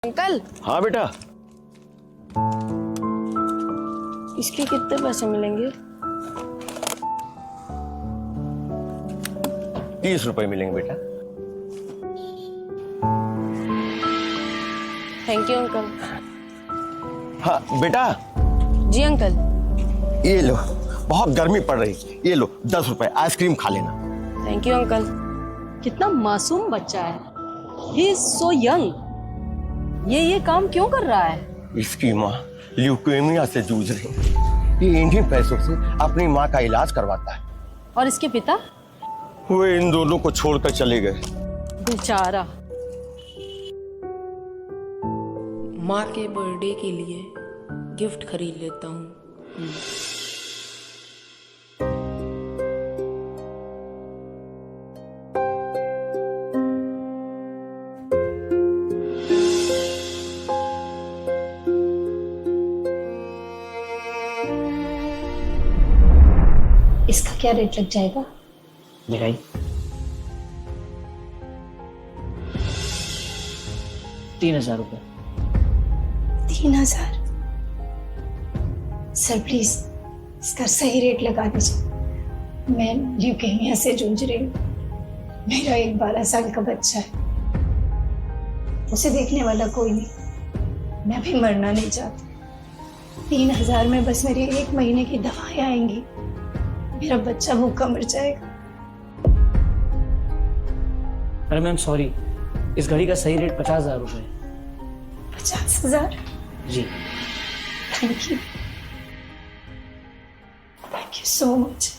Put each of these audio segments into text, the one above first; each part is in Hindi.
अंकल, हाँ बेटा। इसके कितने पैसे मिलेंगे? 30 रुपए मिलेंगे बेटा। Thank you uncle. हाँ बेटा, जी अंकल। ये लो, बहुत गर्मी पड़ रही, ये लो 10 रुपए, आइसक्रीम खा लेना। Thank you uncle. कितना मासूम बच्चा है। He is so young. ये काम क्यों कर रहा है? इसकी माँ ल्यूकेमिया से जूझ रही है। ये इन्हीं पैसों से अपनी माँ का इलाज करवाता है। और इसके पिता? वे इन दोनों को छोड़कर चले गए। बेचारा। माँ के बर्थडे के लिए गिफ्ट खरीद लेता हूँ। इसका क्या रेट लग जाएगा? दिखाई 3000 रुपये। 3000? सर प्लीज इसका सही रेट लगा दीजिए। मैं ल्यूकेमिया से जूझ रही हूँ। मेरा एक 12 साल का बच्चा है, उसे देखने वाला कोई नहीं। मैं भी मरना नहीं चाहती। 3000 में बस मेरी 1 महीने की दवाएं आएंगी। मेरा बच्चा भूखा मर जाएगा। अरे मैम सॉरी, इस घड़ी का सही रेट 50,000 रुपये। 50,000? जी। Thank you so much.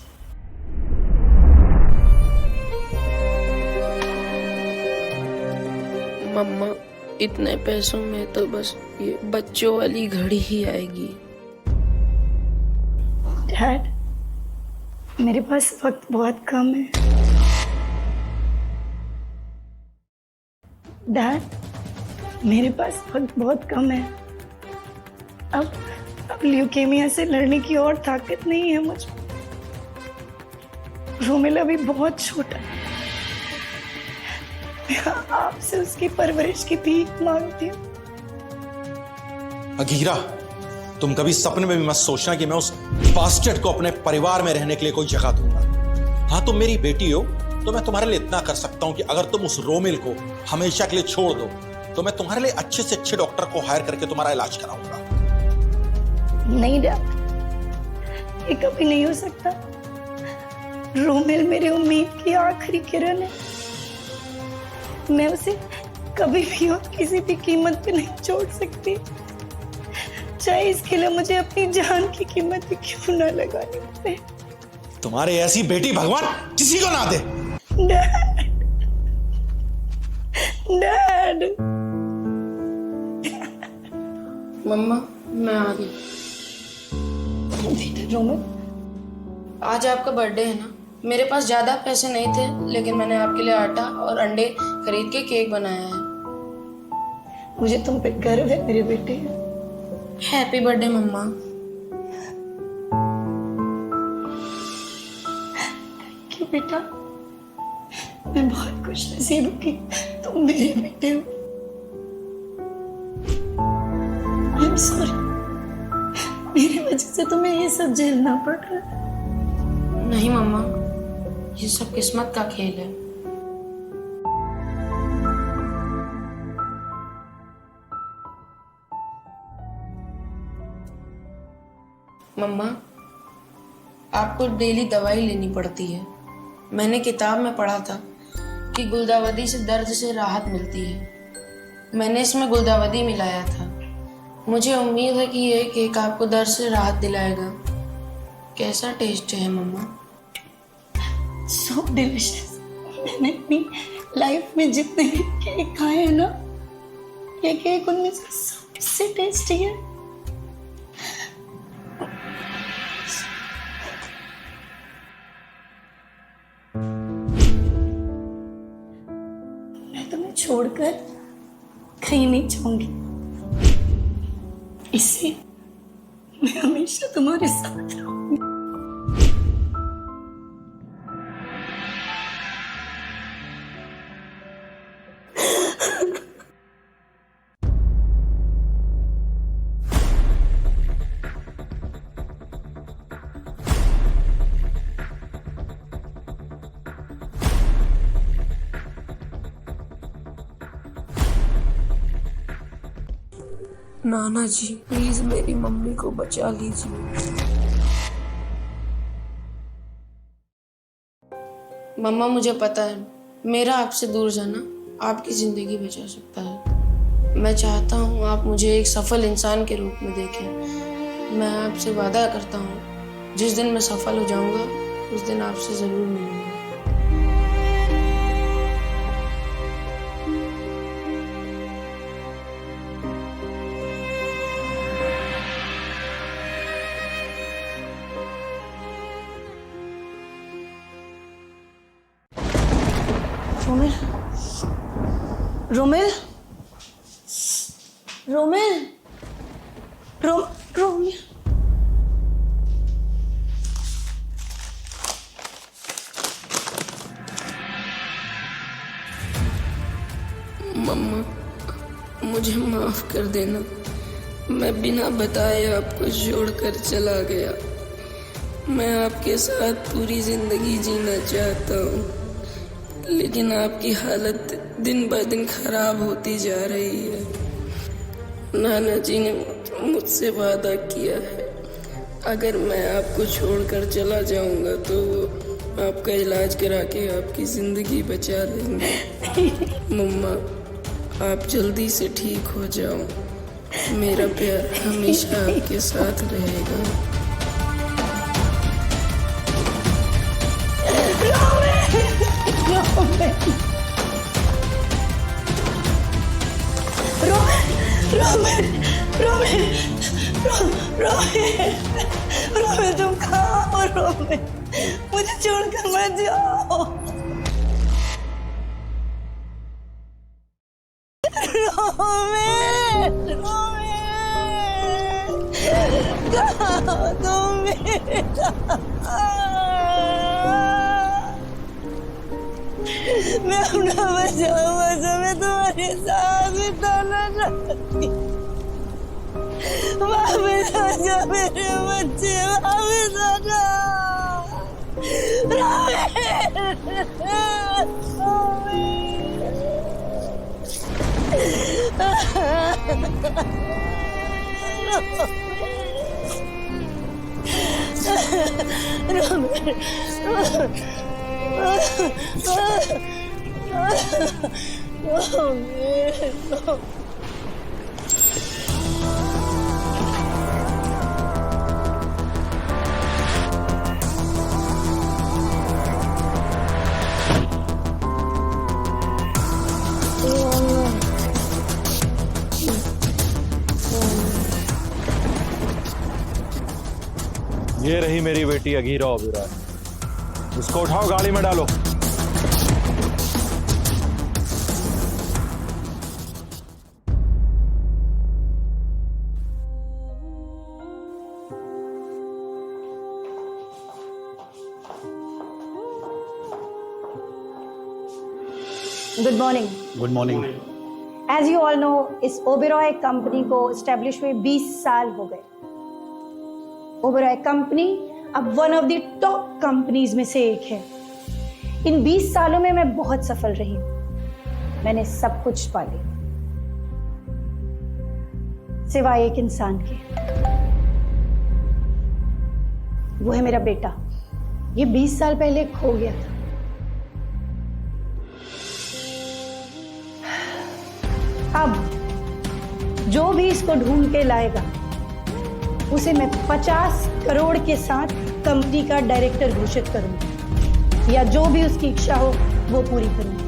मम्मा, इतने पैसों में तो बस ये बच्चों वाली घड़ी ही आएगी। डैड, मेरे पास वक्त बहुत कम है। डैड, मेरे पास वक्त बहुत कम है। अब ल्यूकेमिया से लड़ने की और ताकत नहीं है मुझ में। रोमेला भी बहुत छोटा है। मैं आपसे उसकी परवरिश की भीख मांगती हूँ। अगीरा, तुम कभी सपने में भी मत सोचना कि मैं उस बास्केट को अपने परिवार में रहने के लिए कोई जगह दूंगा। हाँ, तुम मेरी बेटी हो तो मैं तुम्हारे लिए इतना कर सकता हूं कि अगर तुम उस रोमिल को हमेशा के लिए छोड़ दो तो मैं तुम्हारे लिए अच्छे से अच्छे डॉक्टर को हायर करके तुम्हारा इलाज कराऊंगा। नहीं डैड, ये कभी नहीं हो सकता। रोमिल मेरी उम्मीद की आखिरी किरण है। मैं उसे कभी भी और किसी भी कीमत पे नहीं छोड़ सकती, चाहे इसके लिए मुझे अपनी जान की कीमत भी क्यों ना लगानी पड़े। तुम्हारे ऐसी बेटी भगवान किसी को ना दे। Dad, dad. मम्मा, मैं आ गई। बेटा रोमिल, आज आपका बर्थडे है ना? मेरे पास ज्यादा पैसे नहीं थे, लेकिन मैंने आपके लिए आटा और अंडे खरीद के केक बनाया है। मुझे तुम पे गर्व है मेरे बेटे। हैप्पी बर्थडे मम्मा। क्यों बेटा, मैं बहुत खुश नसीब हूँ कि तुम मेरे बेटे हो। आई एम सॉरी, मेरी वजह से तुम्हें ये सब झेलना पड़ रहा है। नहीं मम्मा, ये सब किस्मत का खेल है। मम्मा, आपको डेली दवाई लेनी पड़ती है। मैंने किताब में पढ़ा था कि गुलदावदी से दर्द से राहत मिलती है। मैंने इसमें गुलदावदी मिलाया था। मुझे उम्मीद है कि ये केक आपको दर्द से राहत दिलाएगा। कैसा टेस्ट है मम्मा? So delicious. मैंने अपनी लाइफ में जितने भी केक खाए हैं ना, ये केक उनमें से सबसे टेस्टी है। मैं तुम्हें छोड़कर कहीं नहीं जाऊंगी। इससे मैं हमेशा तुम्हारे साथ रहूंगी। नाना जी प्लीज मेरी मम्मी को बचा लीजिए। मम्मा मुझे पता है मेरा आपसे दूर जाना आपकी जिंदगी बचा सकता है। मैं चाहता हूँ आप मुझे एक सफल इंसान के रूप में देखें। मैं आपसे वादा करता हूँ जिस दिन मैं सफल हो जाऊंगा उस दिन आपसे जरूर मिलूंगा। रोमिल, रोमिल, रोमिल, रोमिल। मम्मा मुझे माफ कर देना, मैं बिना बताए आपको छोड़कर चला गया। मैं आपके साथ पूरी जिंदगी जीना चाहता हूँ, लेकिन आपकी हालत दिन ब दिन खराब होती जा रही है। नाना जी ने मुझसे वादा किया है अगर मैं आपको छोड़कर चला जाऊंगा तो वो आपका इलाज करा के आपकी जिंदगी बचा लेंगे। मम्मा आप जल्दी से ठीक हो जाओ, मेरा प्यार हमेशा आपके साथ रहेगा। रोमिल तुम कहाँ हो? रोमिल मुझे छोड़कर मत जाओ। रोमिल, कहाँ हो तुम बेटा? मैं अपना बचावा समय तुम्हारे साथ बिताना चाहती। वापस आ जा मेरे बच्चे, वापस आ जा। ये रही मेरी बेटी अघीरा ओबेरॉय, इसको उठाओ गाड़ी में डालो। Good morning. Good morning. As you all know, इस ओबेरॉय कंपनी को स्टैब्लिश हुए 20 साल हो गए। ओबेरॉय कंपनी अब one of the top companies में से एक है। इन 20 सालों में मैं बहुत सफल रही हूं। मैंने सब कुछ पा लिया सिवाय एक इंसान के। वो है मेरा बेटा। ये 20 साल पहले खो गया था। अब जो भी इसको ढूंढ के लाएगा उसे मैं 50 करोड़ के साथ कंपनी का डायरेक्टर घोषित करूंगी, या जो भी उसकी इच्छा हो वो पूरी करूंगी।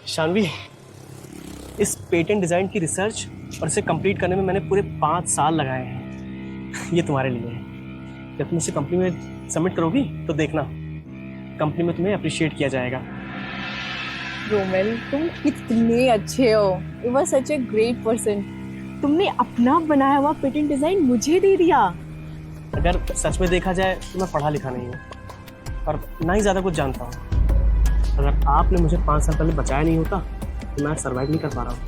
शानवी, इस पेटेंट डिज़ाइन की रिसर्च और इसे कंप्लीट करने में मैंने पूरे 5 साल लगाए हैं। ये तुम्हारे लिए है। जब तुम इसे कंपनी में सबमिट करोगी तो देखना, कंपनी में तुम्हें अप्रिशिएट किया जाएगा। रोमेल, तुम कितने अच्छे हो। You are such a great person. तुमने अपना बनाया हुआ पेटेंट डिज़ाइन मुझे दे दिया। अगर सच में देखा जाए तो मैं पढ़ा लिखा नहीं हूँ और ना ही ज़्यादा कुछ जानता हूँ। अगर आपने मुझे 5 साल पहले बचाया नहीं होता तो मैं सर्वाइव नहीं कर पा रहा हूँ।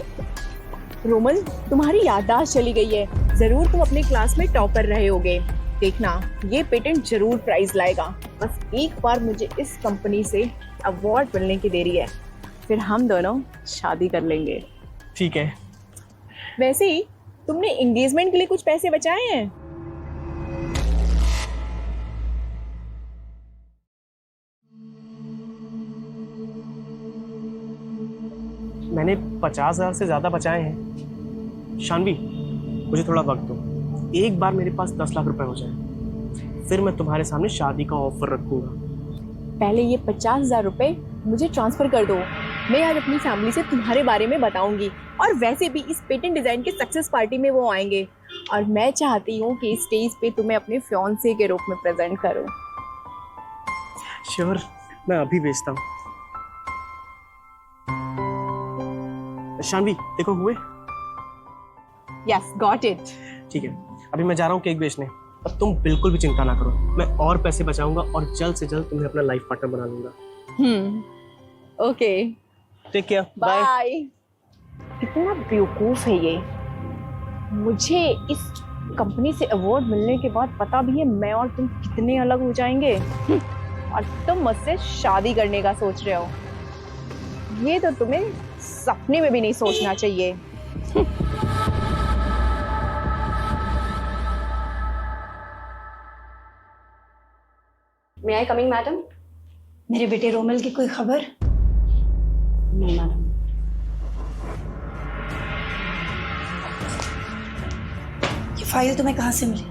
रोमल, तुम्हारी याददाश्त चली गई है। जरूर तुम अपनी क्लास में टॉपर रहे होगे। देखना, ये पेटेंट जरूर प्राइज लाएगा। बस एक बार मुझे इस कंपनी से अवार्ड मिलने की देरी है, फिर हम दोनों शादी कर लेंगे। ठीक है। वैसे ही तुमने एंगेजमेंट के लिए कुछ पैसे बचाए हैं? मैंने 50,000 से ज़्यादा बचाए हैं। शानवी, मुझे थोड़ा वक्त दो। एक बार मेरे पास 10 लाख रुपए हो जाए, फिर मैं तुम्हारे सामने शादी का ऑफर रखूंगा। पहले ये 50,000 रुपए मुझे ट्रांसफर कर दो। मैं आज अपनी फैमिली से तुम्हारे बारे में बताऊंगी। और वैसे भी इस पेटेंट डिजाइन के सक्सेस पार्टी में वो आएंगे और मैं चाहती हूँ कि स्टेज पे तुम्हें अपने फियांसे के रूप में प्रेजेंट करूँ। श्योर, मैं अभी भेजता हूँ। शानवी, देखो हुए। Yes, got it. ठीक है, अभी मैं जा रहा हूँ केक बेचने। अब तुम बिल्कुल भी चिंता ना करो, मैं और पैसे बचाऊंगा और जल्द से जल्द तुम्हें अपना लाइफ पार्टनर बना लूंगा। Okay, take care, bye. Bye. कितना बेवकूफ है ये। मुझे इस कंपनी से अवार्ड मिलने के बाद पता भी है मैं और तुम कितने अलग हो जाएंगे। और तुम मुझसे शादी करने का सोच रहे हो। ये तो तुम्हें सपने में भी नहीं सोचना चाहिए। मे आई कमिंग मैडम? मेरे बेटे रोमेल की कोई खबर? नहीं मैडम। ये फाइल तुम्हें कहाँ से मिली?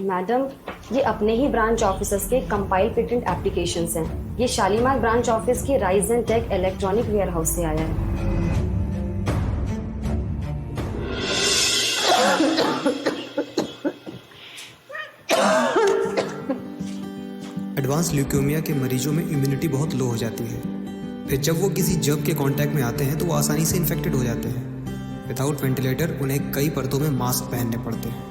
मैडम, ये अपने ही ब्रांच ऑफिसर्स के कंपाइल पेटेंट एप्लीकेशंस हैं। ये शालीमार ब्रांच ऑफिस के Raizen tech electronic warehouse से आया है। एडवांस ल्यूकेमिया के मरीजों में इम्यूनिटी बहुत लो हो जाती है। फिर जब वो किसी जर्म के कांटेक्ट में आते हैं तो वो आसानी से इन्फेक्टेड हो जाते हैं। विदाउट वेंटिलेटर उन्हें कई परतों में मास्क पहनने पड़ते हैं।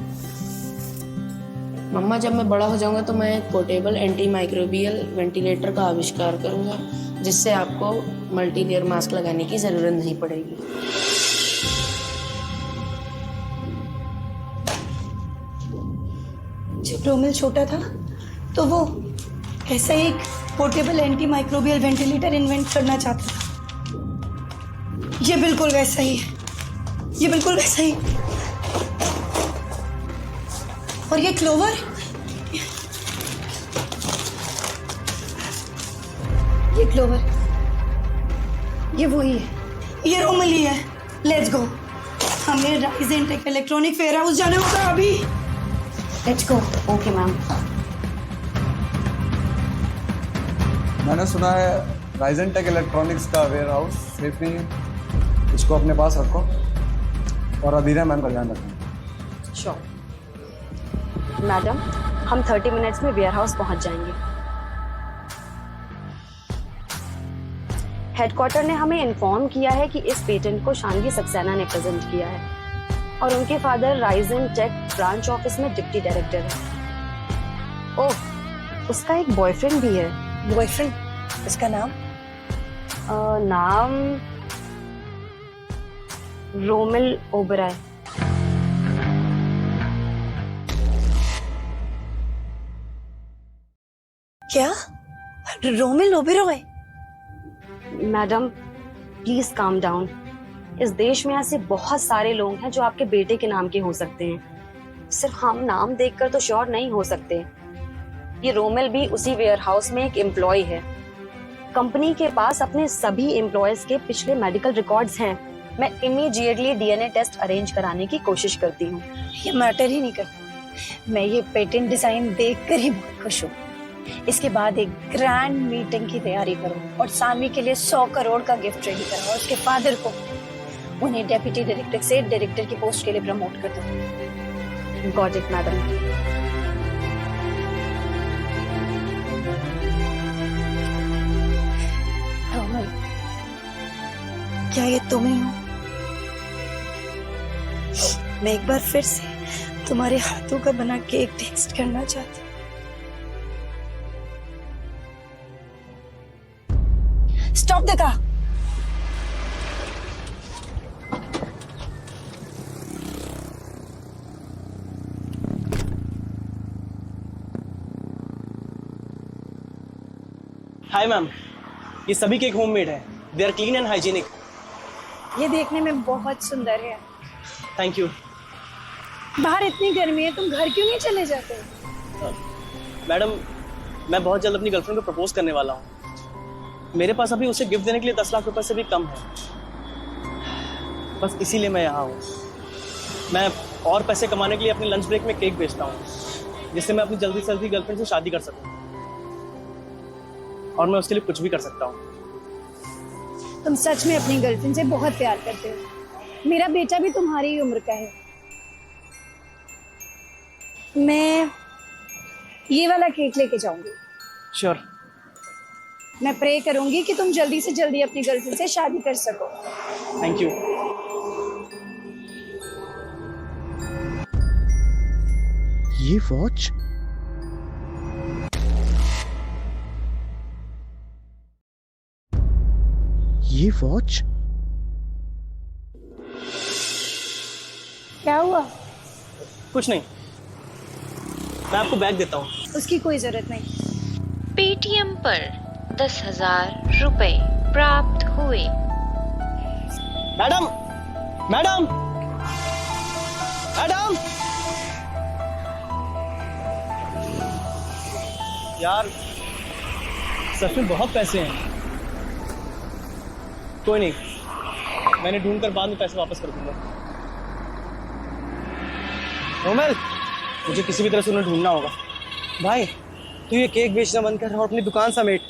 मम्मा, जब मैं बड़ा हो जाऊंगा तो मैं एक पोर्टेबल एंटी माइक्रोबियल वेंटिलेटर का आविष्कार करूंगा, जिससे आपको मल्टी लेयर मास्क लगाने की जरूरत नहीं पड़ेगी। जब रोमेल छोटा था तो वो ऐसा ही एक portable anti microbial ventilator invent करना चाहता था। ये बिल्कुल वैसा ही है, ये बिल्कुल वैसा ही। और ये क्लोवर, ये क्लोवर, ये वही है, ये रोमेल ही है। लेट्स गो, हमें Raizen tech electronic warehouse जाना होगा अभी। Let's go. Okay ma'am. मैंने सुना है राइजन टेक इलेक्ट्रॉनिक्स का वेयर हाउस सेफ नहीं है, इसको अपने पास रखो और अधीरा मैम का ध्यान रखना। श्योर मैडम, हम 30 मिनट्स में वेयर हाउस पहुंच जाएंगे। हेडक्वार्टर ने हमें इन्फॉर्म किया है कि इस पेटेंट को शानवी सक्सेना ने प्रेजेंट किया है और उनके father Ryzen tech branch office में डिप्टी डायरेक्टर है। ओह, उसका एक बॉयफ्रेंड भी है। बॉयफ्रेंड? उसका नाम? नाम रोमेल ओबराय। क्या? Romel Oberoi? Madam, please calm down. इस देश में ऐसे बहुत सारे लोग हैं जो आपके बेटे के नाम के हो सकते हैं। सिर्फ हम नाम देखकर तो श्योर नहीं हो सकते। ये रोमेल भी उसी वेयर हाउस में एक एम्प्लॉय है। कंपनी के पास अपने सभी एम्प्लॉयज के पिछले मेडिकल रिकॉर्ड्स हैं। मैं इमीडिएटली डीएनए टेस्ट अरेंज कराने की कोशिश करती हूँ। ये मैटर ही नहीं करता। मैं ये पेटेंट डिजाइन देखकर ही बहुत खुश हूँ। इसके बाद एक ग्रैंड मीटिंग की तैयारी करो और सानवी के लिए 100 करोड़ का गिफ्ट रेडी करो और उसके फादर को उन्हें डेप्यूटी डायरेक्टर से डायरेक्टर की पोस्ट के लिए प्रमोट कर दो। Got it madam. क्या ये तुम ही हो? मैं एक बार फिर से तुम्हारे हाथों का बना केक टेस्ट करना चाहती हूँ। Stop the car. Hi ma'am, ये सभी केक होममेड है। They are clean and hygienic. ये देखने में बहुत सुंदर है। Thank you. बाहर इतनी गर्मी है, तुम घर क्यों नहीं चले जाते? मैडम, मैं बहुत जल्द अपनी गर्लफ्रेंड को प्रपोज करने वाला हूँ। मेरे पास अभी उसे गिफ्ट देने के लिए 10 लाख रुपए से भी कम है। बस इसीलिए मैं यहाँ हूँ। मैं और पैसे कमाने के लिए अपने लंच ब्रेक में केक बेचता हूँ, जिससे मैं अपनी जल्दी से जल्दी गर्लफ्रेंड से शादी कर सकूँ। और मैं उसके लिए कुछ भी कर सकता हूँ। तुम सच में अपनी गर्लफ्रेंड से बहुत प्यार करते हो। मेरा बेटा भी तुम्हारी ही उम्र का है। मैं ये वाला केक लेके जाऊंगी। श्योर। मैं प्रे करूंगी कि तुम जल्दी से जल्दी अपनी गर्लफ्रेंड से शादी कर सको। Thank you. ये वॉच क्या हुआ? कुछ नहीं, मैं आपको बैग देता हूँ। उसकी कोई जरूरत नहीं। पेटीएम पर 10,000 रुपए प्राप्त हुए। Madam, madam, madam! यार, सच में बहुत पैसे हैं। कोई नहीं, मैंने ढूंढ कर बाद में पैसे वापस कर दूंगा। रोमेल, मुझे किसी भी तरह से उन्हें ढूंढना होगा। भाई, तू ये केक बेचना बंद कर और अपनी दुकान समेट।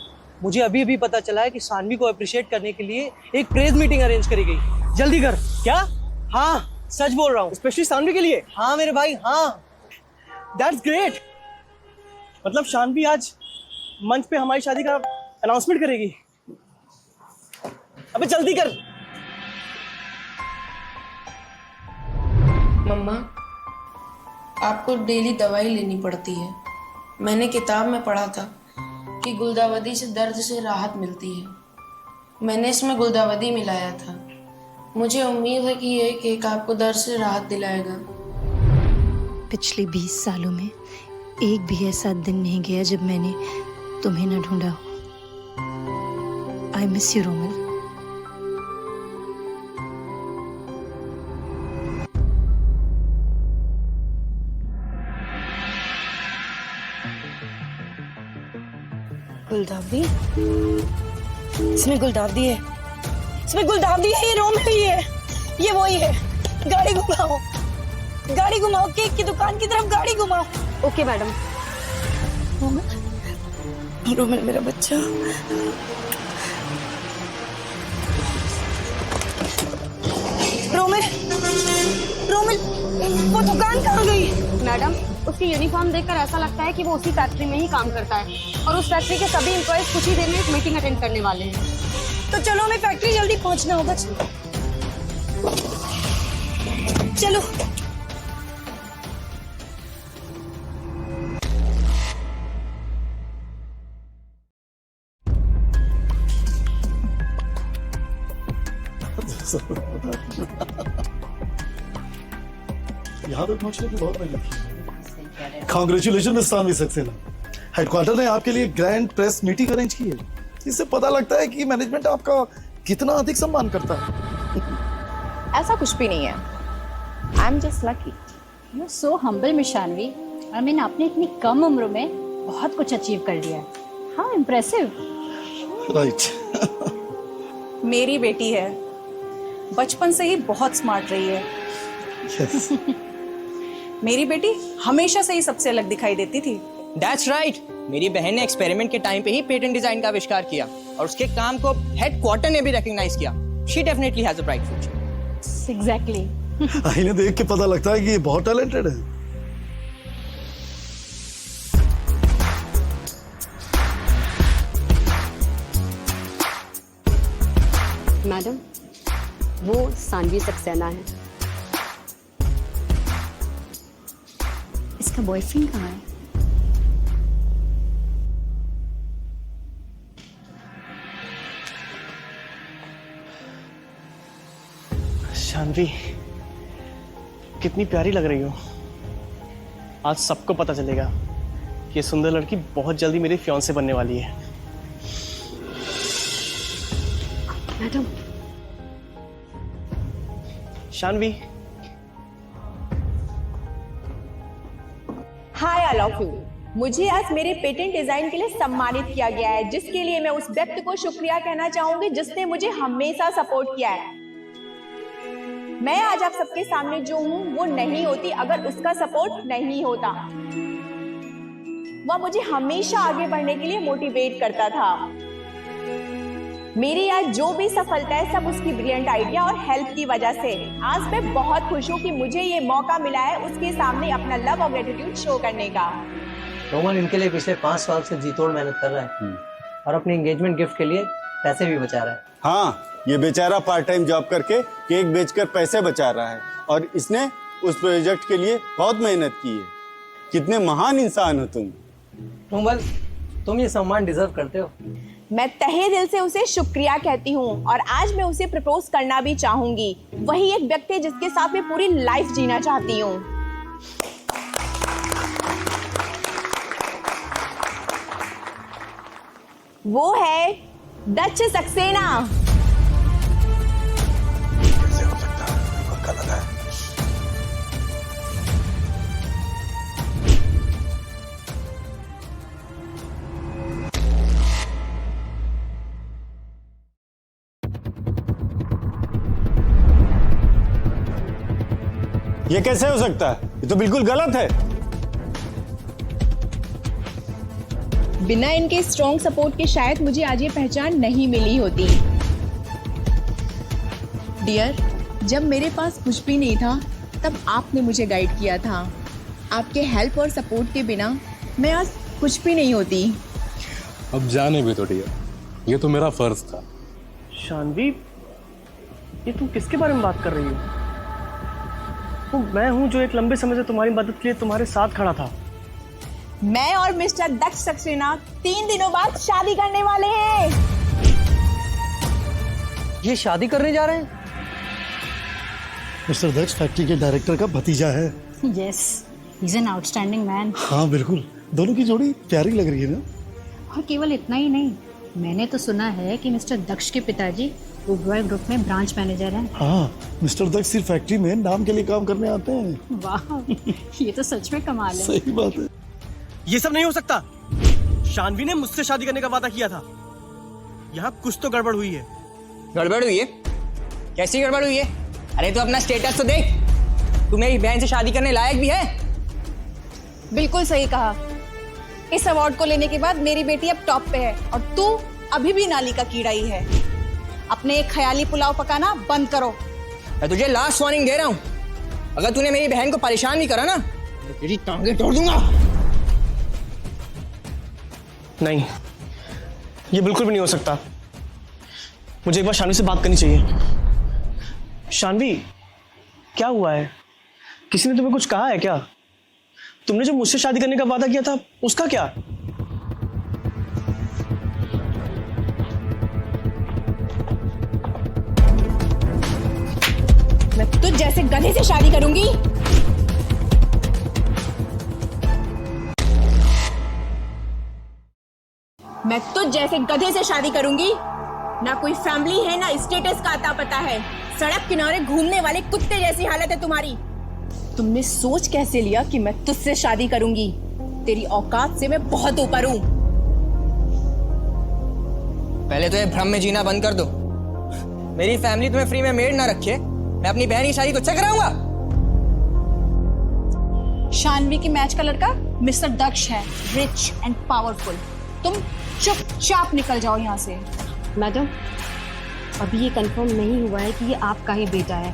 मुझे अभी अभी पता चला है कि सानवी को अप्रिशिएट करने के लिए एक प्रेज मीटिंग अरेंज करी गई। जल्दी कर। क्या? हाँ, सच बोल रहा हूँ। स्पेशली सानवी के लिए? हाँ मेरे भाई, हाँ। That's great. मतलब शानवी आज मंच पे हमारी शादी का अनाउंसमेंट करेगी। अबे जल्दी कर। मम्मा, आपको डेली दवाई लेनी पड़ती है। मैंने किताब में पढ़ा था कि गुलदावदी से दर्द से राहत मिलती है। मैंने इसमें गुलदावदी मिलाया था। मुझे उम्मीद है कि ये केक आपको दर्द से राहत दिलाएगा। पिछले 20 सालों में एक भी ऐसा दिन नहीं गया जब मैंने तुम्हें न ढूंढा हो। I miss you Romil. गुलदावदी? इसमें गुलदावदी है। इसमें गुलदावदी है। ये रोमिल ही है। ये वही है। गाड़ी घुमाओ, गाड़ी घुमाओ। केक की दुकान की तरफ गाड़ी घुमाओ। Okay madam. रोमिल, रोमिल मेरा बच्चा। रोमिल, रोमिल, वो दुकान कहाँ गई? मैडम, उसकी यूनिफॉर्म देखकर ऐसा लगता है कि वो उसी फैक्ट्री में ही काम करता है और उस फैक्ट्री के सभी एम्प्लॉयज कुछ ही देर में एक मीटिंग अटेंड करने वाले हैं। तो चलो, हमें फैक्ट्री जल्दी पहुंचना होगा। चलो। यहाँ तक पहुंचने की बहुत मेहनत की। Congratulation miss Saanvi Saxena. Headquarter ने आपके लिए ग्रैंड प्रेस मीटिंग अरेंज की है। इससे पता लगता है कि मैनेजमेंट आपका कितना अधिक सम्मान करता है। ऐसा कुछ भी नहीं है। I am just lucky. You are so humble miss Shanvi. I mean, आपने इतनी कम उम्र में बहुत कुछ अचीव कर लिया है। हाँ, इम्प्रेसिव। राइट। मेरी बेटी है, बचपन से ही बहुत स्मार्ट रही है। यस। मेरी बेटी हमेशा से ही सबसे अलग दिखाई देती थी। That's right. मेरी बहन ने एक्सपेरिमेंट के टाइम पे ही पेटेंट डिजाइन का आविष्कार किया और उसके काम को हेडक्वार्टर ने भी रिकॉग्नाइज किया। She definitely has a bright future. Exactly. इन्हें देख के पता लगता है कि ये बहुत टैलेंटेड है। मैडम, वो सानवी सक्सेना है। इसका बॉयफ्रेंड कहाँ है? शान्वी, कितनी प्यारी लग रही हो। आज सबको पता चलेगा कि ये सुंदर लड़की बहुत जल्दी मेरी फियांसे बनने वाली है। Madam. Shanvi. Hi all of you. मुझे आज मेरे पेटेंट डिजाइन के लिए सम्मानित किया गया है, जिसके लिए मैं उस व्यक्ति को शुक्रिया कहना चाहूंगी जिसने मुझे हमेशा सपोर्ट किया है। मैं आज आप सबके सामने जो हूँ वो नहीं होती अगर उसका सपोर्ट नहीं होता। वह मुझे हमेशा आगे बढ़ने के लिए मोटिवेट करता था। मेरी आज जो भी सफलता है सब उसकी ब्रिलियंट आइडिया और हेल्प की वजह से। आज मैं बहुत खुश हूँ कि मुझे ये मौका मिला है उसके सामने अपना लव और ग्रेटिट्यूड शो करने का। रोमन इनके लिए पिछले 5 साल से जी तोड़ मेहनत कर रहा है और अपने एंगेजमेंट गिफ्ट के लिए पैसे भी बचा रहा है। हाँ, ये बेचारा पार्ट टाइम जॉब करके केक बेचकर पैसे बचा रहा है और इसने उस प्रोजेक्ट के लिए बहुत मेहनत की है। कितने महान इंसान हो तुम। रोमन, तुम ये सम्मान डिजर्व करते हो। मैं तहे दिल से उसे शुक्रिया कहती हूँ और आज मैं उसे प्रपोज करना भी चाहूंगी। वही एक व्यक्ति है जिसके साथ मैं पूरी लाइफ जीना चाहती हूँ। वो है डच सक्सेना। ये कैसे हो सकता है? ये तो बिल्कुल गलत है। बिना इनके स्ट्रॉन्ग सपोर्ट के शायद मुझे आज ये पहचान नहीं मिली होती। डियर, जब मेरे पास कुछ भी नहीं था तब आपने मुझे गाइड किया था। आपके हेल्प और सपोर्ट के बिना मैं आज कुछ भी नहीं होती। अब जाने भी तो डियर, ये तो मेरा फर्ज था। शान्वी, ये तुम किसके बारे में बात कर रही हो? तो मैं हूं जो एक लंबे समय से तुम्हारी मदद के लिए तुम्हारे साथ खड़ा था। मैं और मिस्टर दक्ष सक्सेना 3 दिनों बाद शादी करने वाले हैं। ये शादी करने जा रहे हैं? मिस्टर दक्ष फैक्ट्री के डायरेक्टर का भतीजा है। Yes, he is an outstanding man. हाँ बिल्कुल, दोनों की जोड़ी प्यारी लग रही है ना। और केवल इतना ही नहीं, मैंने तो सुना है कि मिस्टर दक्ष के पिताजी ओबरॉय ग्रुप में ब्रांच मैनेजर हैं। हाँ, मिस्टर दक्ष सिर्फ फैक्ट्री में नाम के लिए काम करने आते हैं। वाह, ये तो सच में कमाल है। सही बात है। ये सब नहीं हो सकता। शान्वी ने मुझसे शादी करने का वादा किया था। यहाँ कुछ तो गड़बड़ हुई है। गड़बड़ हुई है? कैसी गड़बड़ हुई है? अरे तो अपना स्टेटस तो देख, तू मेरी बहन से शादी करने लायक भी है। बिल्कुल सही कहा। इस अवार्ड को लेने के बाद मेरी बेटी अब टॉप पे है और तू अभी भी नाली का कीड़ा ही है। अपने एक ख्याली पुलाव पकाना बंद करो। मैं तुझे लास्ट वार्निंग दे रहा हूँ, अगर तूने मेरी बहन को परेशान भी करा ना तो तेरी टांगे तोड़ दूंगा। नहीं, ये बिल्कुल भी नहीं हो सकता। मुझे एक बार शान्वी से बात करनी चाहिए। शान्वी, क्या हुआ है? किसी ने तुम्हें कुछ कहा है क्या? तुमने जो मुझसे शादी करने का वादा किया था उसका क्या? मैं तुझ जैसे गधे से शादी करूंगी? मैं तुझ जैसे गधे से शादी करूंगी? ना कोई फैमिली है, ना स्टेटस का आता पता है। सड़क किनारे घूमने वाले कुत्ते जैसी हालत है तुम्हारी। तुमने सोच कैसे लिया कि मैं तुझसे शादी करूंगी? तेरी औकात से मैं बहुत ऊपर हूं। पहले तो ये भ्रम में जीना बंद कर दो। मेरी फैमिली तुम्हें फ्री में मेड ना रखे, मैं अपनी बहन की शादी तुझसे कराऊंगा। शान्वी की मैच का लड़का मिस्टर दक्ष है, रिच एंड पावरफुल। तुम चुपचाप निकल जाओ यहाँ से। मैडम, अभी ये कंफर्म नहीं हुआ है कि ये आपका ही बेटा है।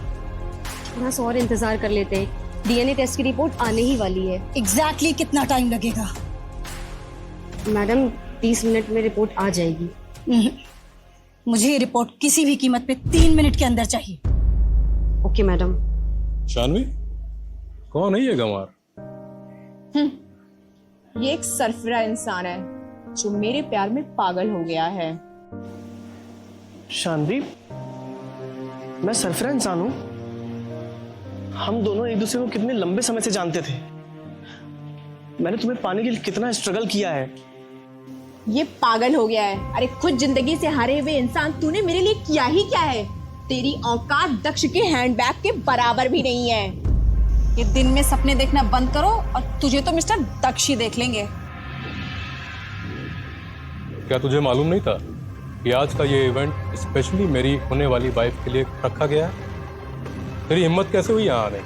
थोड़ा सा और इंतजार कर लेते हैं। डीएनए टेस्ट की रिपोर्ट आने ही वाली है। एग्जैक्टली कितना टाइम लगेगा? मैडम, 30 मिनट में रिपोर्ट आ जाएगी। मुझे ये रिपोर्ट किसी भी कीमत पे 3 मिनट के अंदर चाहिए। Okay madam. शान्वी, कौन है ये गंवार? ये एक सरफरा इंसान है जो मेरे प्यार में पागल हो गया है। शानवी, मैं सरफरा इंसान हूं। हम दोनों एक दूसरे को कितने लंबे समय से जानते थे। मैंने तुम्हें पाने के लिए कितना स्ट्रगल किया है। ये पागल हो गया है। अरे खुद जिंदगी से हारे हुए इंसान तूने मेरे लिए किया ही क्या है? तेरी औकात दक्ष के हैंडबैग के बराबर भी नहीं है। ये दिन में सपने देखना बंद करो और तुझे तो मिस्टर दक्ष ही देख लेंगे। क्या तुझे मालूम नहीं था कि आज का ये इवेंट स्पेशली मेरी होने वाली वाइफ के लिए रखा गया है? तेरी हिम्मत कैसे हुई यहाँ आने?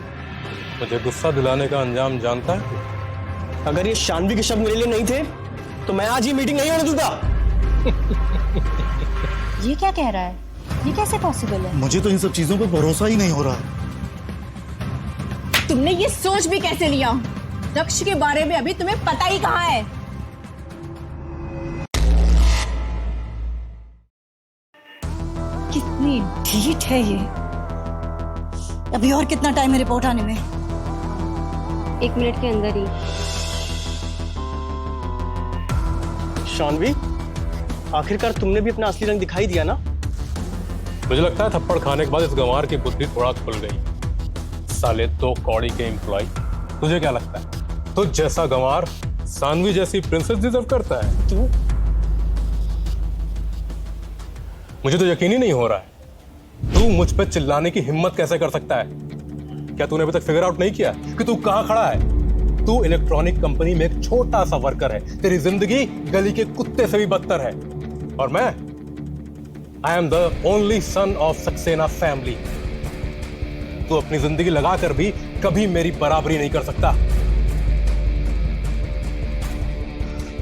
मुझे गुस्सा दिलाने का अंजाम जानता है? अगर ये शानवी के शब्द मेरे लिए नहीं थे तो मैं आज ये मीटिंग नहीं होने दूंगा। ये क्या कह रहा है? ये कैसे पॉसिबल है? मुझे तो इन सब चीजों पर भरोसा ही नहीं हो रहा। तुमने ये सोच भी कैसे लिया? दक्ष के बारे में अभी तुम्हें पता ही कहाँ है। कितनी ढीठ है ये। अभी और कितना टाइम है रिपोर्ट आने में? 1 मिनट के अंदर ही। शानवी, आखिरकार तुमने भी अपना असली रंग दिखाई दिया ना? मुझे लगता है थप्पड़ खाने के बाद इस गंवार की बुद्धि थोड़ा खुल गई। साले 2 कौड़ी के एम्प्लॉय। तुझे क्या लगता है तुझ जैसा गंवार सानवी जैसी प्रिंसेस डिजर्व करता है? तू? मुझे तो यकीन ही नहीं हो रहा है तू मुझ पे चिल्लाने की हिम्मत कैसे कर सकता है? क्या तूने अभी तक फिगर आउट नहीं किया कि तू कहां खड़ा है? तू इलेक्ट्रॉनिक कंपनी में एक छोटा सा वर्कर है। तेरी जिंदगी गली के कुत्ते से भी बदतर है। और मैं I am the only son of Saxena family. तू अपनी जिंदगी लगाकर भी कभी मेरी बराबरी नहीं कर सकता।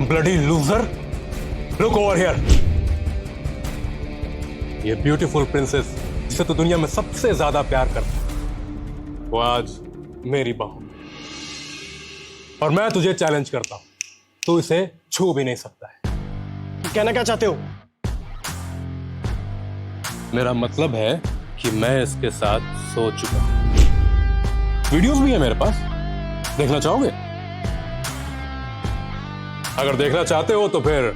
Bloody loser, look over here. ये ब्यूटीफुल प्रिंसेस जिसे तू दुनिया में सबसे ज्यादा प्यार करता है, वो आज मेरी बहू। और मैं तुझे चैलेंज करता हूं, तू इसे छू भी नहीं सकता है। कहना क्या चाहते हो? मेरा मतलब है कि मैं इसके साथ सो चुका हूं। वीडियोस भी है मेरे पास, देखना चाहोगे? अगर देखना चाहते हो तो फिर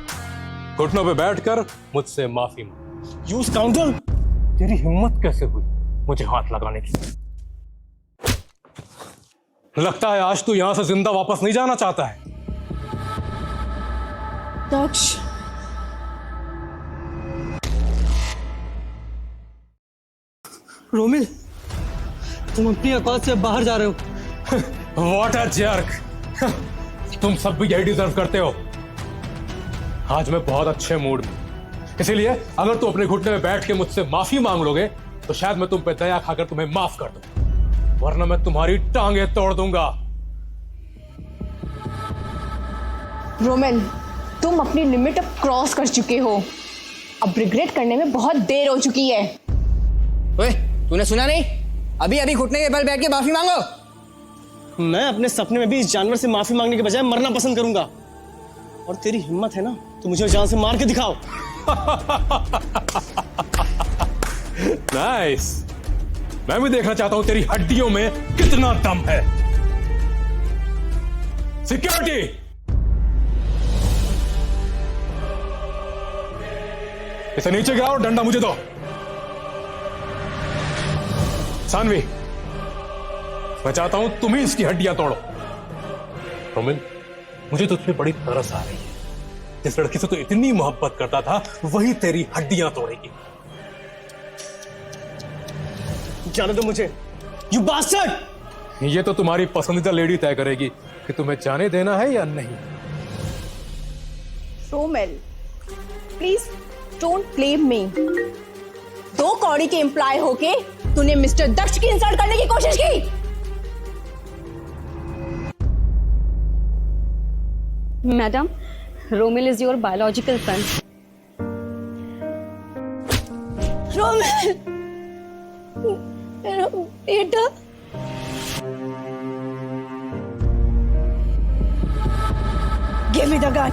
घुटनों पे बैठकर मुझसे माफी मांगो। यू स्काउंडल! तेरी हिम्मत कैसे हुई मुझे हाथ लगाने की? लगता है आज तू यहां से जिंदा वापस नहीं जाना चाहता है। दक्ष, रोमिल, तुम अपनी औकात से बाहर जा रहे हो। What a jerk! तुम सब भी यही डिजर्व करते हो। आज मैं बहुत अच्छे मूड में, इसीलिए अगर तुम अपने घुटने में बैठ के मुझसे माफी मांग लोगे तो शायद मैं तुम पे दया खाकर तुम्हें माफ कर दूं, वरना मैं तुम्हारी टांगे तोड़ दूंगा। रोमिल, तुम अपनी लिमिट अब क्रॉस कर चुके हो। अब रिग्रेट करने में बहुत देर हो चुकी है। ओए, तूने सुना नहीं? अभी अभी घुटने के बल बैठ के माफी मांगो। मैं अपने सपने में भी इस जानवर से माफी मांगने के बजाय मरना पसंद करूंगा। और तेरी हिम्मत है ना तो मुझे जान से मार के दिखाओ। नाइस। मैं भी देखना चाहता हूं तेरी हड्डियों में कितना दम है। सिक्योरिटी, इसे नीचे गिराओ, डंडा मुझे दो। सानवी, मैं चाहता हूं तुम ही इसकी हड्डियां तोड़ो। रोमिल, मुझे तुझ पे बड़ी तरस आ रही है। जिस लड़की से तू इतनी मोहब्बत करता था वही तेरी हड्डियां तोड़ेगी। जाने दो मुझे, यू बास्टर्ड! ये तो तुम्हारी पसंदीदा लेडी तय करेगी कि तुम्हें जाने देना है या नहीं। Romil, please don't blame me. 2 कौड़ी के एम्प्लॉय होके तूने मिस्टर दक्ष की इंसल्ट करने की कोशिश की। Madam, Romil is your biological son. Romil, मेरा बेटा। Give me the gun.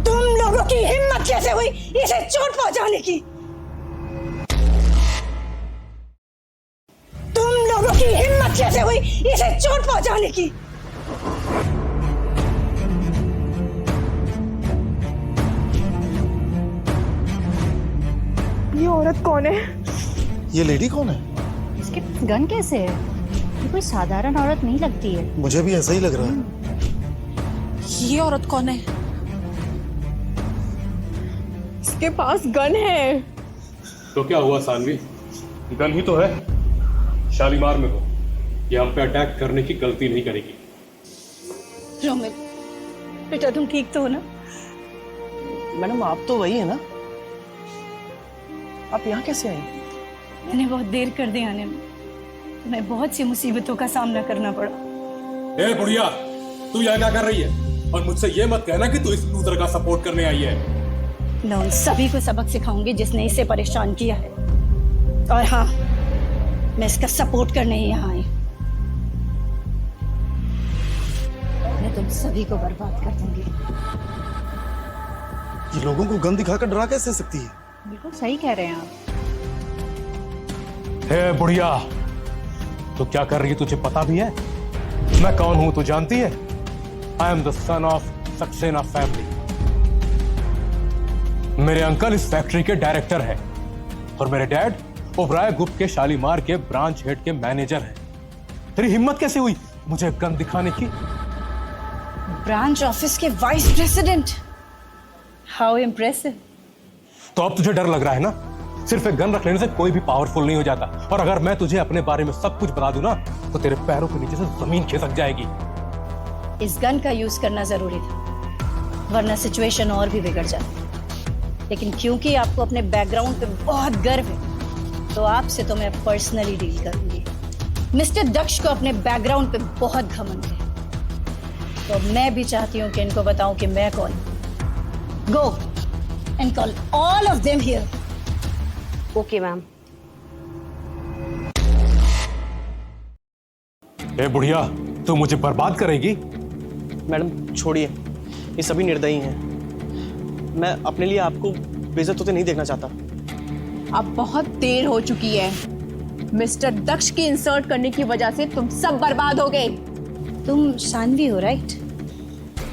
तुम हुई इसे चोट पहुंचाने की? तुम लोगों की हिम्मत कैसे हुई इसे चोट पहुंचाने की? ये औरत कौन है? ये लेडी कौन है? इसके गन कैसे है? ये कोई साधारण औरत नहीं लगती है। मुझे भी ऐसा ही लग रहा है। ये औरत कौन है? इसके पास गन है। तो क्या हुआ सानवी, गन ही तो है, शालीमार में हो। ये हम पे अटैक करने की गलती नहीं करेगी। रोमिल बेटा तुम ठीक तो हो ना? मैडम आप तो वही है ना? आप यहाँ कैसे आई? मैंने बहुत देर कर दी आने में, तुम्हें बहुत सी मुसीबतों का सामना करना पड़ा। ए बुढ़िया, तू यहाँ क्या कर रही है? और मुझसे ये मत कहना कि तू इस लूजर का सपोर्ट करने आई है। मैं उन सभी को सबक सिखाऊंगी जिसने इसे परेशान किया है। और हाँ, मैं इसका सपोर्ट करने ही यहाँ आई। मैं तुम सभी को बर्बाद कर दूंगी। ये लोगों को गन दिखाकर डरा कैसे सकती है? बिल्कुल सही कह रहे हैं आप। हे बुढ़िया, तू क्या कर रही है तुझे पता भी है? मैं कौन हूं तू जानती है? I am the son of Saxena family. मेरे अंकल इस फैक्ट्री के डायरेक्टर हैं और मेरे डैड ओबराय ग्रुप के शालीमार के ब्रांच हेड के मैनेजर हैं। तेरी हिम्मत कैसे हुई मुझे गन दिखाने की? ब्रांच ऑफिस के वाइस प्रेसिडेंट, हाउ इम्प्रेसिव। तो अब तुझे डर लग रहा है ना? सिर्फ एक गन रख लेने से कोई भी पावरफुल नहीं हो जाता। और अगर मैं तुझे अपने बारे में सब कुछ बता दूं ना, तो तेरे पैरों के नीचे से जमीन खिसक जाएगी। इस गन का यूज करना जरूरी था, वरना सिचुएशन और भी बिगड़ जाती। लेकिन क्योंकि आपको अपने बैकग्राउंड पे बहुत गर्व है, तो आपसे तो मैं पर्सनली डील करूंगी। मिस्टर दक्ष को अपने बैकग्राउंड पे बहुत घमंड है, तो मैं भी चाहती हूँ कि इनको बताऊं कि मैं कौन। Go and call all of them here. Okay ma'am. ए बुढ़िया, तू मुझे बर्बाद करेगी? मैडम छोड़िए, ये सभी निर्दयी हैं। मैं अपने लिए आपको बेइज्जत होते नहीं देखना चाहता। अब बहुत देर हो चुकी है। मिस्टर दक्ष की इंसर्ट करने की वजह से तुम सब बर्बाद हो गए। तुम शानवी हो, राइट?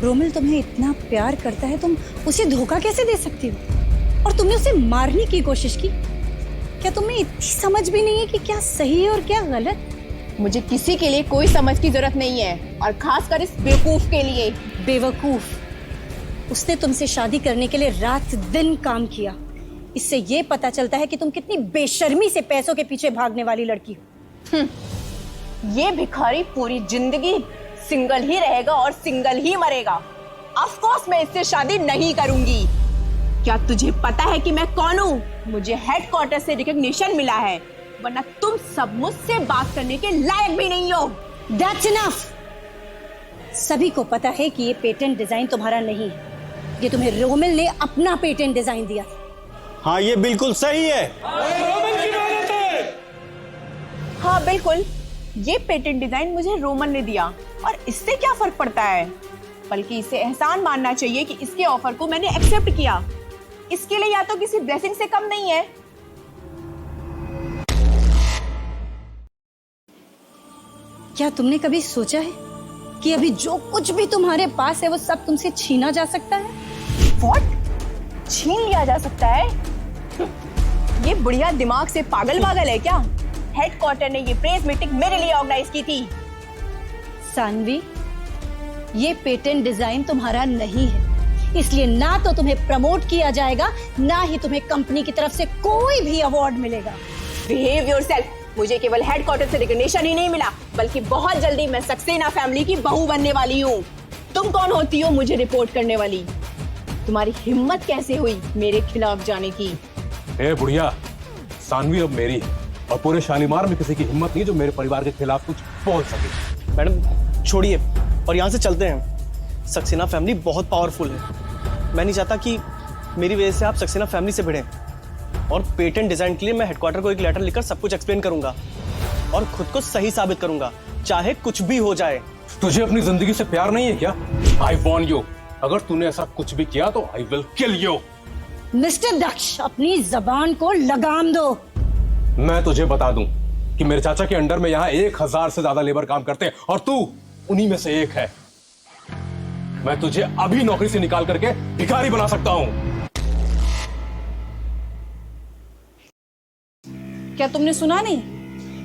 रोमिल तुम्हें इतना प्यार करता है, तुम उसे धोखा कैसे दे सकती हो? और तुमने उसे मारने की कोशिश की। क्या तुम्हें इतनी समझ भी नहीं है कि क्या सही है और क्या गलत? मुझे किसी के लिए कोई समझ की जरूरत नहीं है, और खासकर इस बेवकूफ के लिए। बेवकूफ? उसने तुमसे शादी करने के लिए रात दिन काम किया। इससे ये पता चलता है कि तुम कितनी बेशर्मी से पैसों के पीछे भागने वाली लड़की हो। ये भिखारी पूरी जिंदगी सिंगल ही रहेगा और सिंगल ही मरेगा। ऑफ कोर्स मैं इससे शादी नहीं करूंगी। क्या तुझे पता है कि मैं कौन हूँ? मुझे हेडक्वार्टर से रिकॉग्निशन मिला है, वरना तुम सब मुझसे बात करने के लायक भी नहीं हो। That's enough! सभी को पता है कि ये पेटेंट डिजाइन तुम्हारा नहीं है। ये तुम्हें रोमिल ने अपना पेटेंट डिजाइन दिया। हाँ, ये बिल्कुल सही है। हाँ बिल्कुल, ये पेटेंट डिजाइन मुझे रोमन ने दिया, और इससे क्या फर्क पड़ता है? बल्कि इसे एहसान मानना चाहिए कि इसके ऑफर को मैंने एक्सेप्ट किया। इसके लिए या तो किसी ब्लेसिंग से कम नहीं है। क्या तुमने कभी सोचा है कि अभी जो कुछ भी तुम्हारे पास है वो सब तुमसे छीना जा सकता है? What? छीन लिया जा सकता है? ये बुढ़िया दिमाग से पागल है क्या? हेडक्वार्टर ने ये प्रेस मीटिंग मेरे लिए ऑर्गेनाइज की थी। सानवी, ये पेटेंट डिजाइन तुम्हारा नहीं है, इसलिए ना तो तुम्हें प्रमोट किया जाएगा, ना ही तुम्हें कंपनी की तरफ से कोई भी अवार्ड मिलेगा। Behave yourself। मुझे केवल हेडक्वार्टर से रिकॉग्निशन ही नहीं मिला, बल्कि बहुत जल्दी मैं सक्सेना फैमिली की बहू बनने वाली हूँ। तुम कौन होती हो मुझे रिपोर्ट करने वाली? तुम्हारी हिम्मत कैसे हुई मेरे खिलाफ जाने की? ए बुढ़िया, सानवी अब मेरी है, और पूरे शालीमार में किसी की हिम्मत नहीं जो मेरे परिवार के खिलाफ कुछ बोल सके। मैडम छोड़िए और यहाँ से चलते हैं। सक्सेना फैमिली बहुत पावरफुल है। मैं नहीं चाहता कि मेरी वजह से आप सक्सेना फैमिली से भिड़ें। और पेटेंट डिजाइन के लिए मैं हेडक्वार्टर को एक लेटर लिखकर सब कुछ एक्सप्लेन करूंगा और खुद को सही साबित करूंगा, चाहे कुछ भी हो जाए। तुझे अपनी जिंदगी से प्यार नहीं है क्या? आई वॉर्न यू, अगर तूने ऐसा कुछ भी किया तो I will kill you. Mister Daksh, अपनी जबान को लगाम दो। मैं तुझे बता दूं कि मेरे चाचा के अंडर में यहां 1000 से ज्यादा लेबर काम करते हैं और तू उन्हीं में से एक है। मैं तुझे अभी नौकरी से निकाल करके भिखारी बना सकता हूं। क्या तुमने सुना नहीं?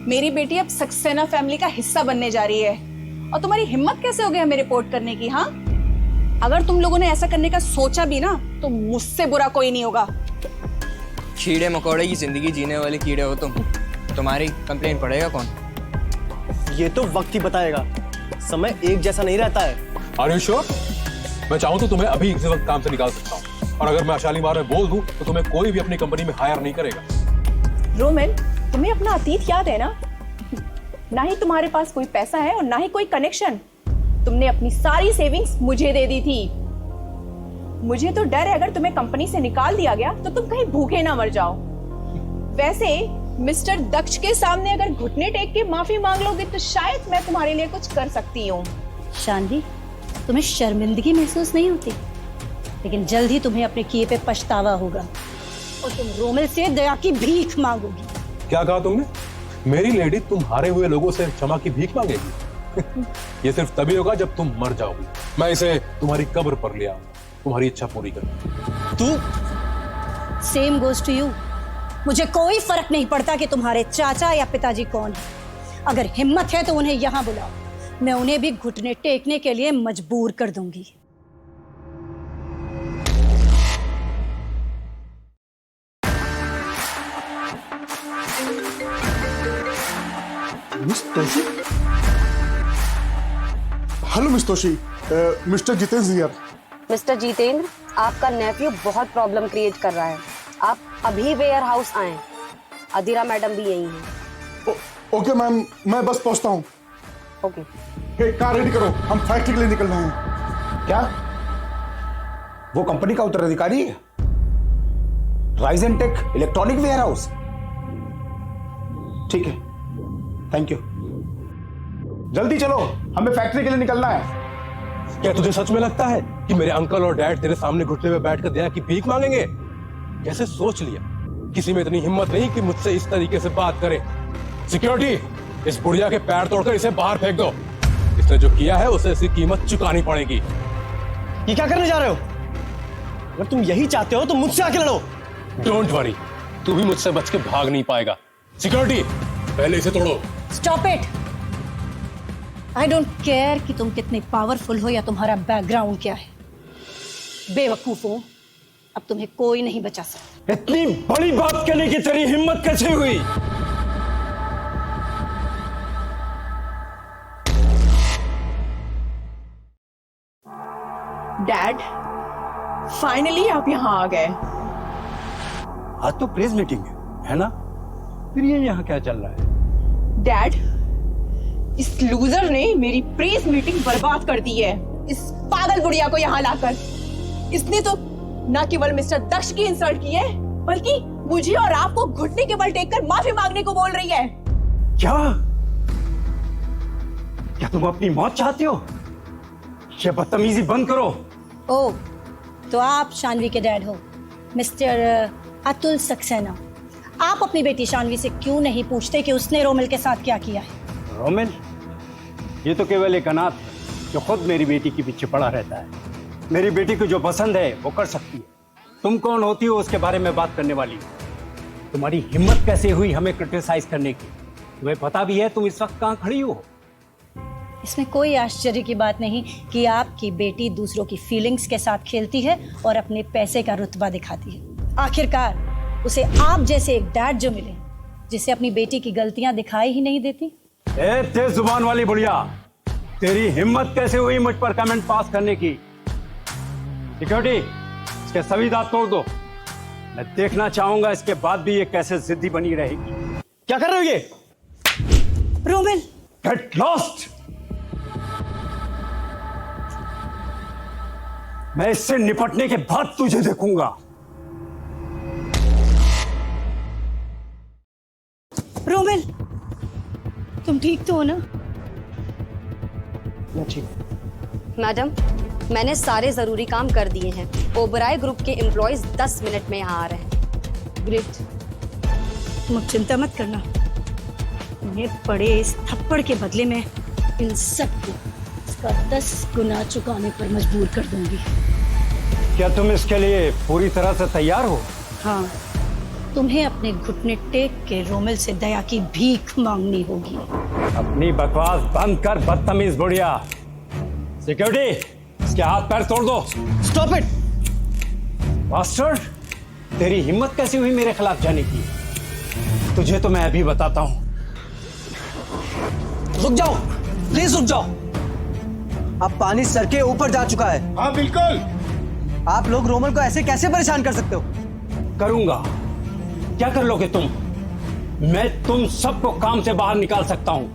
मेरी बेटी अब सक्सेना फैमिली का हिस्सा बनने जा रही है और तुम्हारी हिम्मत कैसे हो गई हमें रिपोर्ट करने की? हाँ, अगर तुम लोगों ने ऐसा करने का सोचा भी ना तो मुझसे बुरा कोई नहीं होगा। कीड़े मकोड़े की जिंदगी जीने वाले कीड़े हो तुम। तुम्हारी कंप्लेन पड़ेगा कौन? ये तो वक्त ही बताएगा, समय एक जैसा नहीं रहता है। Are you sure? मैं चाहूं तो तुम्हें अभी इसी वक्त काम से निकाल सकता हूं, और अगर मैं शालीमार में बोल दूं तो तुम्हें कोई भी अपनी कंपनी में हायर नहीं करेगा। रोमिल, तुम्हें अपना अतीत याद है ना? ना ही तुम्हारे पास कोई पैसा है और ना ही कोई कनेक्शन। तुमने अपनी सारी सेविंग्स मुझे दे दी थी। मुझे तो डर है अगर तुम्हें कंपनी से निकाल दिया गया तो तुम कहीं भूखे ना मर जाओ। वैसे मिस्टर दक्ष के सामने अगर घुटने टेक के माफी मांग लोगे तो शायद मैं तुम्हारे लिए कुछ कर सकती हूँ। शांति, तुम्हें शर्मिंदगी महसूस नहीं होती? लेकिन जल्द ही तुम्हें अपने किए पे पछतावा होगा और तुम रोमिल से दया की भीख मांगोगी। क्या कहा तुमने? मेरी लेडी तुम हारे हुए लोगों से क्षमा की भीख मांगेगी? ये सिर्फ तभी होगा जब तुम मर जाओगी। मैं इसे तुम्हारी कब्र पर ले आऊंगा, तुम्हारी इच्छा पूरी कर। तू सेम गोज टू यू। मुझे कोई फर्क नहीं पड़ता कि तुम्हारे चाचा या पिताजी कौन है। अगर हिम्मत है तो उन्हें यहाँ बुलाओ, मैं उन्हें भी घुटने टेकने के लिए मजबूर कर दूंगी। Miss Toshi? Hello miss Toshi, mister Jitendra here. Mister Jitendra, आपका नेफ्यू बहुत प्रॉब्लम क्रिएट कर रहा है। आप अभी वेयर हाउस आए। अधीरा मैडम भी यही हैं। ओके मैम, मैं बस पहुंचता हूँ। ओके। हे, कार रेडी करो, हम फैक्ट्री के लिए निकल रहे हैं। क्या वो कंपनी का उत्तराधिकारी है? Raizen tech electronic warehouse? ठीक है, थैंक यू। जल्दी चलो, हमें फैक्ट्री के लिए निकलना है। क्या तुझे सच में लगता है कि मेरे अंकल और डैड तेरे सामने घुटने में बैठकर दया की भीख मांगेंगे? कैसे सोच लिया? किसी में इतनी हिम्मत नहीं कि मुझसे इस तरीके से बात करे। सिक्योरिटी, इस बुढ़िया के पैर तोड़कर इसे बाहर फेंक दो। इसने जो किया है उसे इसकी कीमत चुकानी पड़ेगी। ये क्या करने जा रहे हो? अगर तुम यही चाहते हो तो मुझसे आके लड़ो। डोंट वरी, तू भी मुझसे बच के भाग नहीं पाएगा। सिक्योरिटी, पहले इसे तोड़ो। Stop it. I don't care कि तुम कितने पावरफुल हो या तुम्हारा बैकग्राउंड क्या है। बेवकूफो, अब तुम्हें कोई नहीं बचा सकता। इतनी बड़ी बात करने की तेरी हिम्मत कैसे हुई? डैड, फाइनली आप यहाँ आ गए। आज तो प्रेस मीटिंग है ना? फिर ये यहाँ क्या चल रहा है? डैड, इस लूजर ने मेरी प्रेस मीटिंग बर्बाद कर दी है, इस पागल बुढ़िया को यहाँ लाकर। इसने तो न केवल मिस्टर दक्ष की इंसल्ट की है बल्कि मुझे और आपको घुटने के बल टेक कर माफी मांगने को बोल रही है। क्या क्या तुम अपनी मौत चाहती हो? ये बदतमीजी बंद करो। ओ, तो आप शानवी के डैड हो, मिस्टर अतुल सक्सेना। आप अपनी बेटी शानवी से क्यों नहीं पूछते कि उसने रोमिल के साथ क्या किया है? रोमिल, ये तो केवल एक अनाथ है जो खुद मेरी बेटी के पीछे पड़ा रहता है। मेरी बेटी को जो पसंद है वो कर सकती है। तुम कौन होती हो उसके बारे में बात करने वाली? तुम्हारी हिम्मत कैसे हुई हमें क्रिटिसाइज करने की? तुम्हें पता भी है तुम इस वक्त कहाँ खड़ी हो? इसमें कोई आश्चर्य की बात नहीं कि आपकी बेटी दूसरों की फीलिंग्स के साथ खेलती है और अपने पैसे का रुतबा दिखाती है। आखिरकार उसे आप जैसे एक डैड जो मिले जिसे अपनी बेटी की गलतियां दिखाई ही नहीं देती। ए तेज जुबान वाली बुढ़िया, तेरी हिम्मत कैसे हुई मुझ पर कमेंट पास करने की? सिक्योरिटी, इसके सभी दांत तोड़ दो। मैं देखना चाहूंगा इसके बाद भी ये कैसे जिद्दी बनी रहेगी। क्या कर रहे हो ये? Romil, get lost. मैं इससे निपटने के बाद तुझे देखूंगा। रोमिल, तुम ठीक तो हो ना? मैं ठीक। मैडम, मैंने सारे जरूरी काम कर दिए हैं। ओबराय ग्रुप के एम्प्लॉयज 10 मिनट में यहाँ आ रहे हैं। ग्रेट, तुम अब चिंता मत करना। उन्हें पड़े इस थप्पड़ के बदले में इन सबको इसका 10 गुना चुकाने पर मजबूर कर दूंगी। क्या तुम इसके लिए पूरी तरह से तैयार हो? हाँ, तुम्हें अपने घुटने टेक के रोमिल से दया की भीख मांगनी होगी। अपनी बकवास बंद कर बदतमीज बुढ़िया। सिक्योरिटी, इसके हाथ पैर तोड़ दो। स्टॉप इट बास्टर्ड, तेरी हिम्मत कैसी हुई मेरे खिलाफ जाने की? तुझे तो मैं अभी बताता हूं। रुक जाओ, प्लीज रुक जाओ। अब पानी सर के ऊपर जा चुका है। हाँ बिल्कुल। आप लोग रोमल को ऐसे कैसे परेशान कर सकते हो? करूंगा। क्या कर लोगे तुम? मैं तुम सबको काम से बाहर निकाल सकता हूं,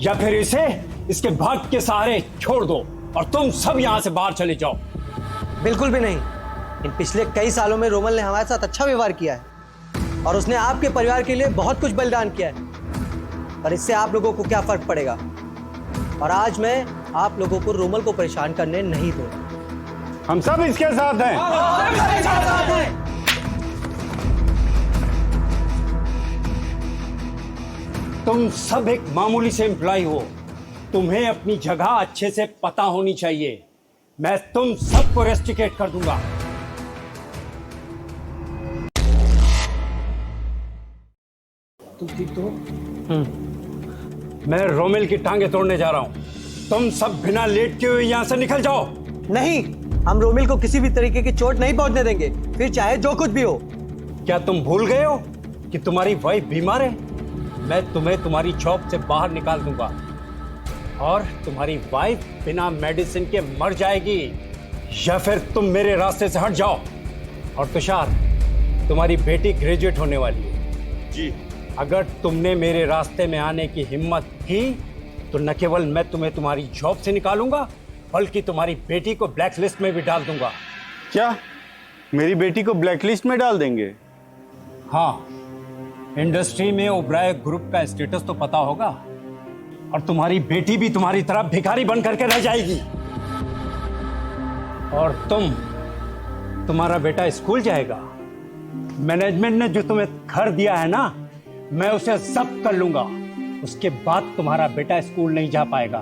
या फिर इसे इसके भाग के सहारे छोड़ दो और तुम सब यहां से बाहर चले जाओ। बिल्कुल भी नहीं। इन पिछले कई सालों में रोमल ने हमारे साथ अच्छा व्यवहार किया है और उसने आपके परिवार के लिए बहुत कुछ बलिदान किया है, पर इससे आप लोगों को क्या फर्क पड़ेगा? और आज मैं आप लोगों को रोमल को परेशान करने नहीं दूंगा। हम सब इसके साथ हैं। तुम सब एक मामूली से एम्प्लॉय हो, तुम्हें अपनी जगह अच्छे से पता होनी चाहिए। मैं तुम सबको रेस्ट्रिकेट कर दूंगा। तुम ठीक तो? मैं रोमिल की टांगे तोड़ने जा रहा हूं। तुम सब बिना लेट के हुए यहां से निकल जाओ। नहीं, हम रोमिल को किसी भी तरीके की चोट नहीं पहुंचने देंगे, फिर चाहे जो कुछ भी हो। क्या तुम भूल गए हो कि तुम्हारी वाइफ बीमार है? मैं तुम्हें तुम्हारी जॉब से बाहर निकाल दूंगा और तुम्हारी वाइफ बिना मेडिसिन के मर जाएगी, या फिर तुम मेरे रास्ते से हट जाओ। और तुषार, तुम्हारी बेटी ग्रेजुएट होने वाली है जी। अगर तुमने मेरे रास्ते में आने की हिम्मत की तो न केवल मैं तुम्हें तुम्हारी जॉब से निकालूंगा, बल्कि तुम्हारी बेटी को ब्लैक लिस्ट में भी डाल दूंगा। क्या मेरी बेटी को ब्लैक लिस्ट में डाल देंगे? हाँ, इंडस्ट्री में ओबराय ग्रुप का स्टेटस तो पता होगा, और तुम्हारी बेटी भी तुम्हारी तरह भिखारी बन करके रह जाएगी। और तुम्हारा बेटा स्कूल जाएगा। मैनेजमेंट ने जो तुम्हें घर दिया है ना, मैं उसे जब्त कर लूंगा। उसके बाद तुम्हारा बेटा स्कूल नहीं जा पाएगा।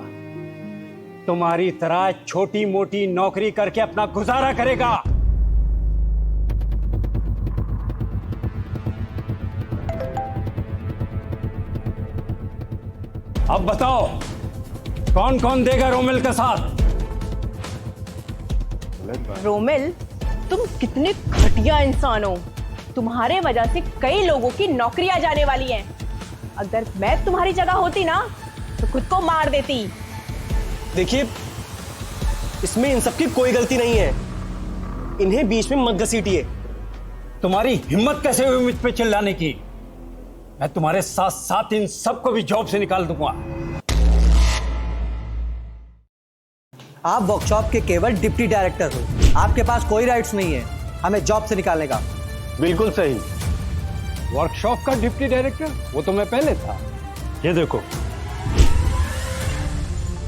तुम्हारी तरह छोटी मोटी नौकरी करके अपना गुजारा करेगा। अब बताओ, कौन कौन देगा रोमिल का साथ? रोमिल, तुम कितने घटिया इंसान हो। तुम्हारे वजह से कई लोगों की नौकरियां जाने वाली हैं। अगर मैं तुम्हारी जगह होती ना तो खुद को मार देती। देखिए, इसमें इन सबकी कोई गलती नहीं है। इन्हें बीच में मत घसीटिए। तुम्हारी हिम्मत कैसे हुई मुझ पे चिल्लाने की? मैं तुम्हारे साथ साथ इन सबको भी जॉब से निकाल दूंगा। आप वर्कशॉप के केवल डिप्टी डायरेक्टर हो। आपके पास कोई राइट्स नहीं है हमें जॉब से निकालने का। बिल्कुल सही। वर्कशॉप का डिप्टी डायरेक्टर? वो तो मैं पहले था। ये देखो,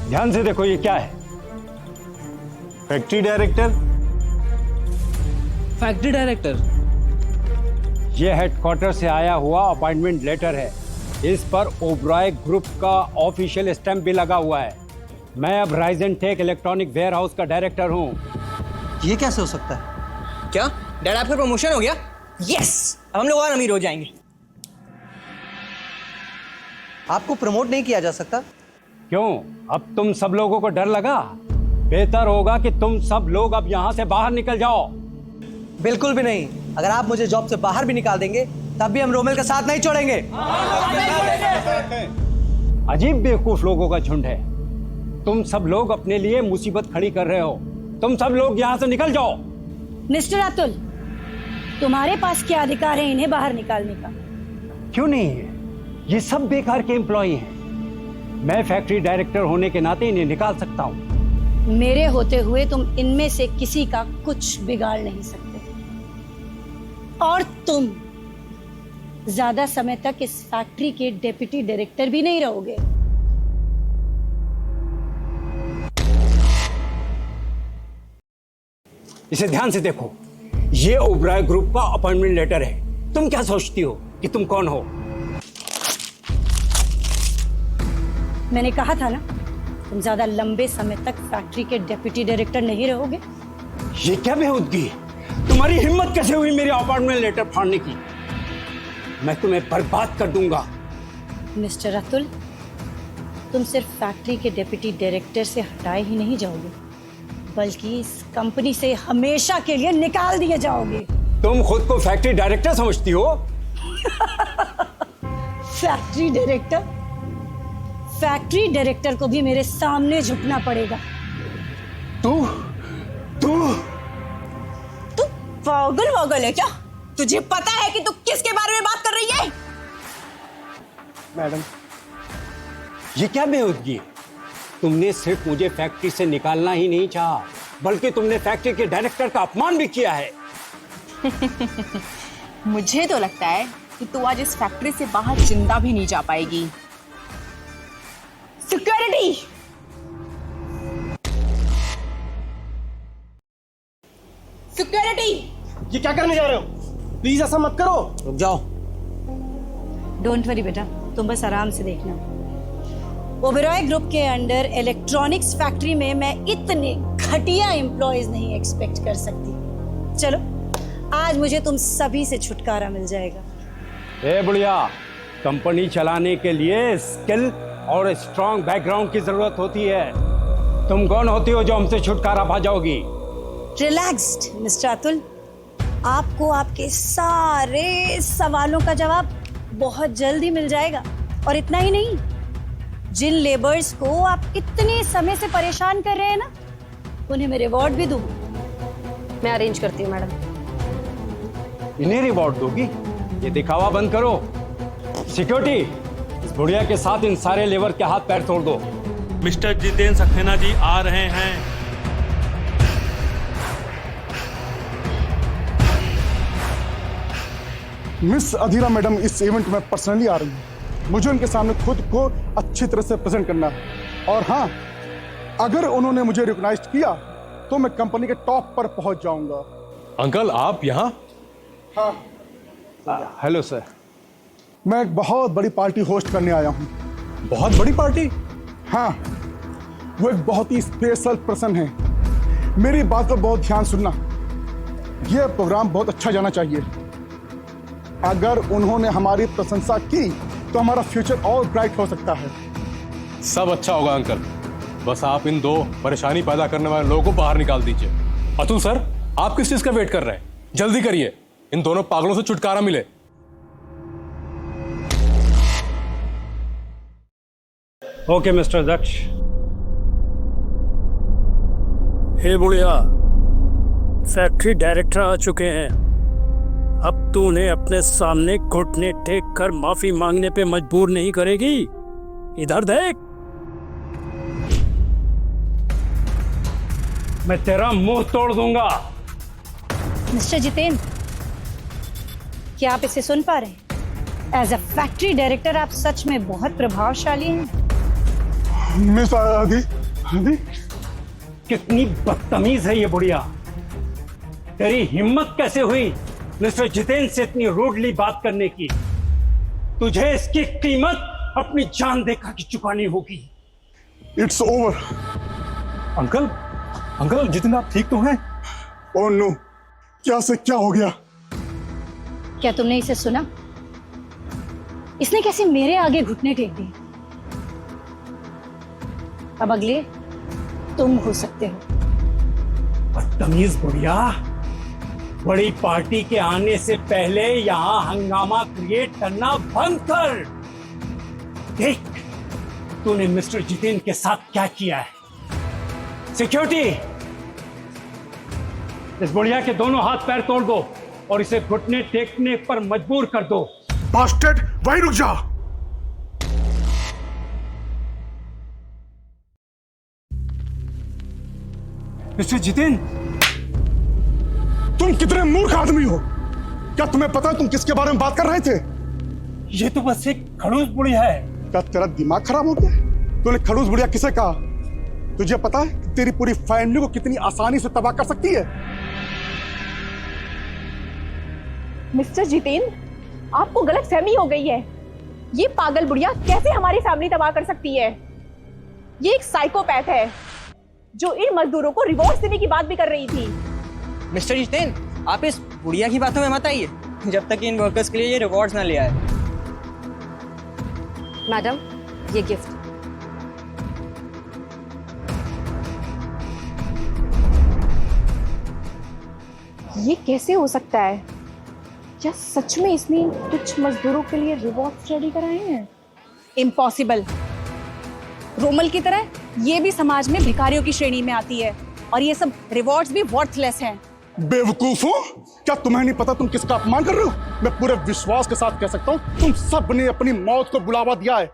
ध्यान से देखो, ये क्या है? Factory director. Factory director? ये हेडक्वार्टर से आया हुआ अपॉइंटमेंट लेटर है। इस पर ओबराय ग्रुप का ऑफिशियल स्टैंप भी लगा हुआ है। मैं अब Raizen tech electronic warehouse का डायरेक्टर हूँ। ये कैसे हो सकता है? क्या डैड, आपका प्रमोशन हो गया? यस, अब हम लोग और अमीर हो जाएंगे। आपको प्रमोट नहीं किया जा सकता? क्यों? अब तुम सब लोगों को डर लगा? बेहतर होगा कि तुम सब लोग अब यहाँ से बाहर निकल जाओ। बिल्कुल भी नहीं। अगर आप मुझे जॉब से बाहर भी निकाल देंगे तब भी हम रोमिल का साथ नहीं छोड़ेंगे। अजीब बेवकूफ लोगों का झुंड है। तुम सब लोग अपने लिए मुसीबत खड़ी कर रहे हो। तुम सब लोग यहाँ से निकल जाओ। मिस्टर अतुल, तुम्हारे पास क्या अधिकार है इन्हें बाहर निकालने का? क्यों नहीं है? ये सब बेकार के एम्प्लॉई हैं। मैं फैक्ट्री डायरेक्टर होने के नाते इन्हें निकाल सकता हूँ। मेरे होते हुए तुम इनमें से किसी का कुछ बिगाड़ नहीं सकते, और तुम ज्यादा समय तक इस फैक्ट्री के डेप्यूटी डायरेक्टर भी नहीं रहोगे। इसे ध्यान से देखो, ये ओबराय ग्रुप का अपॉइंटमेंट लेटर है। तुम क्या सोचती हो कि तुम कौन हो? मैंने कहा था ना, तुम ज्यादा लंबे समय तक फैक्ट्री के डेप्यूटी डायरेक्टर नहीं रहोगे। ये क्या बेहूदगी? तुम्हारी हिम्मत कैसे हुई मेरी अपॉइंटमेंट लेटर फाड़ने की? मैं तुम्हें बर्बाद कर दूंगा। मिस्टर अतुल, तुम सिर्फ फैक्ट्री के डेप्यूटी डायरेक्टर से हटाए ही नहीं जाओगे, बल्कि इस कंपनी से हमेशा के लिए निकाल दिए जाओगे। तुम खुद को फैक्ट्री डायरेक्टर समझती हो? Factory director? फैक्ट्री डायरेक्टर को भी मेरे सामने झुकना पड़ेगा। तू पागल वागल है क्या? तुझे पता है कि तू किसके बारे में बात कर रही है? मैडम, ये क्या बेहूदगी है? तुमने सिर्फ मुझे फैक्ट्री से निकालना ही नहीं चाहा, बल्कि तुमने फैक्ट्री के डायरेक्टर का अपमान भी किया है। मुझे तो लगता है कि तू आज इस फैक्ट्री से बाहर जिंदा भी नहीं जा पाएगी। सिक्योरिटी! सिक्योरिटी! ये क्या करने जा रहे हो? प्लीज ऐसा मत करो। रुक जाओ। डोंट वरी बेटा, तुम बस आराम से देखना। ओबेरॉय ग्रुप के अंडर इलेक्ट्रॉनिक्स फैक्ट्री में मैं इतने घटिया एम्प्लॉयज नहीं एक्सपेक्ट कर सकती। चलो, आज मुझे तुम सभी से छुटकारा मिल जाएगा। ए बुढ़िया, कंपनी चलाने के लिए स्किल और स्ट्रॉन्ग बैकग्राउंड की जरूरत होती है। तुम कौन होती हो जो हमसे छुटकारा पा जाओगी? रिलैक्स्ड मिस्टर अतुल, आपको आपके सारे सवालों का जवाब बहुत जल्दी मिल जाएगा। और इतना ही नहीं, जिन लेबर्स को आप इतने समय से परेशान कर रहे हैं ना, उन्हें मैं रिवॉर्ड भी दूँ। मैं अरेंज करती हूँ मैडम। इन्हें रिवॉर्ड दोगी? ये दिखावा बंद करो। सिक्योरिटी, इस बुढ़िया के साथ इन सारे लेबर के हाथ पैर तोड़ दो। मिस्टर जितेंद्र सक्सेना जी आ रहे हैं। मिस अधीरा मैडम इस इवेंट में पर्सनली आ रही है। मुझे उनके सामने खुद को अच्छी तरह से प्रेजेंट करना है। और हाँ, अगर उन्होंने मुझे रिकॉग्नाइज किया तो मैं कंपनी के टॉप पर पहुंच जाऊंगा। अंकल, आप यहाँ? हाँ। Hello sir. मैं एक बहुत बड़ी पार्टी होस्ट करने आया हूँ। बहुत बड़ी पार्टी? हाँ, वो एक बहुत ही स्पेशल पर्सन है। मेरी बात को बहुत ध्यान सुनना। यह प्रोग्राम बहुत अच्छा जाना चाहिए। अगर उन्होंने हमारी प्रशंसा की तो हमारा फ्यूचर और ब्राइट हो सकता है। सब अच्छा होगा अंकल, बस आप इन दो परेशानी पैदा करने वाले लोगों को बाहर निकाल दीजिए। अतुल सर, आप किस चीज का वेट कर रहे हैं? जल्दी करिए, इन दोनों पागलों से छुटकारा मिले। ओके मिस्टर दक्ष। हे बुढ़िया, फैक्ट्री डायरेक्टर आ चुके हैं। अब तू उन्हें अपने सामने घुटने टेक कर माफी मांगने पे मजबूर नहीं करेगी? इधर देख। मैं तेरा मुंह तोड़ दूंगा। मिस्टर जितेंद्र, क्या आप इसे सुन पा रहे हैं? एज अ फैक्ट्री डायरेक्टर आप सच में बहुत प्रभावशाली हैं। मिस आदि, कितनी बदतमीज है ये बुढ़िया। तेरी हिम्मत कैसे हुई मिस्टर जितेंद्र से इतनी रूडली बात करने की? तुझे इसकी कीमत अपनी जान देकर के चुकानी होगी। It's over. अंकल जितेंद्र, आप ठीक तो हैं? ओह नो, क्या से क्या हो गया? क्या तुमने इसे सुना? इसने कैसे मेरे आगे घुटने टेक दिए। अब अगले तुम हो सकते हो। बदतमीज बुढ़िया, बड़ी पार्टी के आने से पहले यहां हंगामा क्रिएट करना बंद कर। देख, तूने मिस्टर जितेंद्र के साथ क्या किया है। सिक्योरिटी, इस बुढ़िया के दोनों हाथ पैर तोड़ दो और इसे घुटने टेकने पर मजबूर कर दो। बास्टर्ड, वहीं रुक जा। मिस्टर जितेंद्र, तुम कितने मूर्ख आदमी हो। क्या तुम्हें पता है तुम किसके बारे में बात कर रहे थे? ये तो बस एक खड़ूस बुढ़िया है। क्या तेरा दिमाग खराब हो गया? तूने खड़ूस बुढ़िया किसे कहा? तुझे पता है कि तेरी पूरी फैमिली को कितनी आसानी से तबाह कर सकती है? मिस्टर जितेंद्र, आपको गलतफहमी हो गई है। ये पागल बुढ़िया कैसे हमारी फैमिली तबाह कर सकती है? ये एक साइकोपैथ है जो इन मजदूरों को रिवॉर्ड देने की बात भी कर रही थी। मिस्टर जितेंद्र, आप इस बुढ़िया की बातों में मत आइए जब तक इन वर्कर्स के लिए ये रिवॉर्ड्स ना ले आए। मैडम, ये गिफ्ट। ये कैसे हो सकता है? क्या सच में इसने कुछ मजदूरों के लिए रिवॉर्ड्स रेडी कराए हैं? इम्पॉसिबल। रोमल की तरह ये भी समाज में भिखारियों की श्रेणी में आती है और ये सब रिवॉर्ड्स भी वर्थलेस हैं। बेवकूफों, क्या तुम्हें नहीं पता तुम किसका अपमान कर रहे हो? मैं पूरे विश्वास के साथ कह सकता हूँ तुम सब ने अपनी मौत को बुलावा दिया है।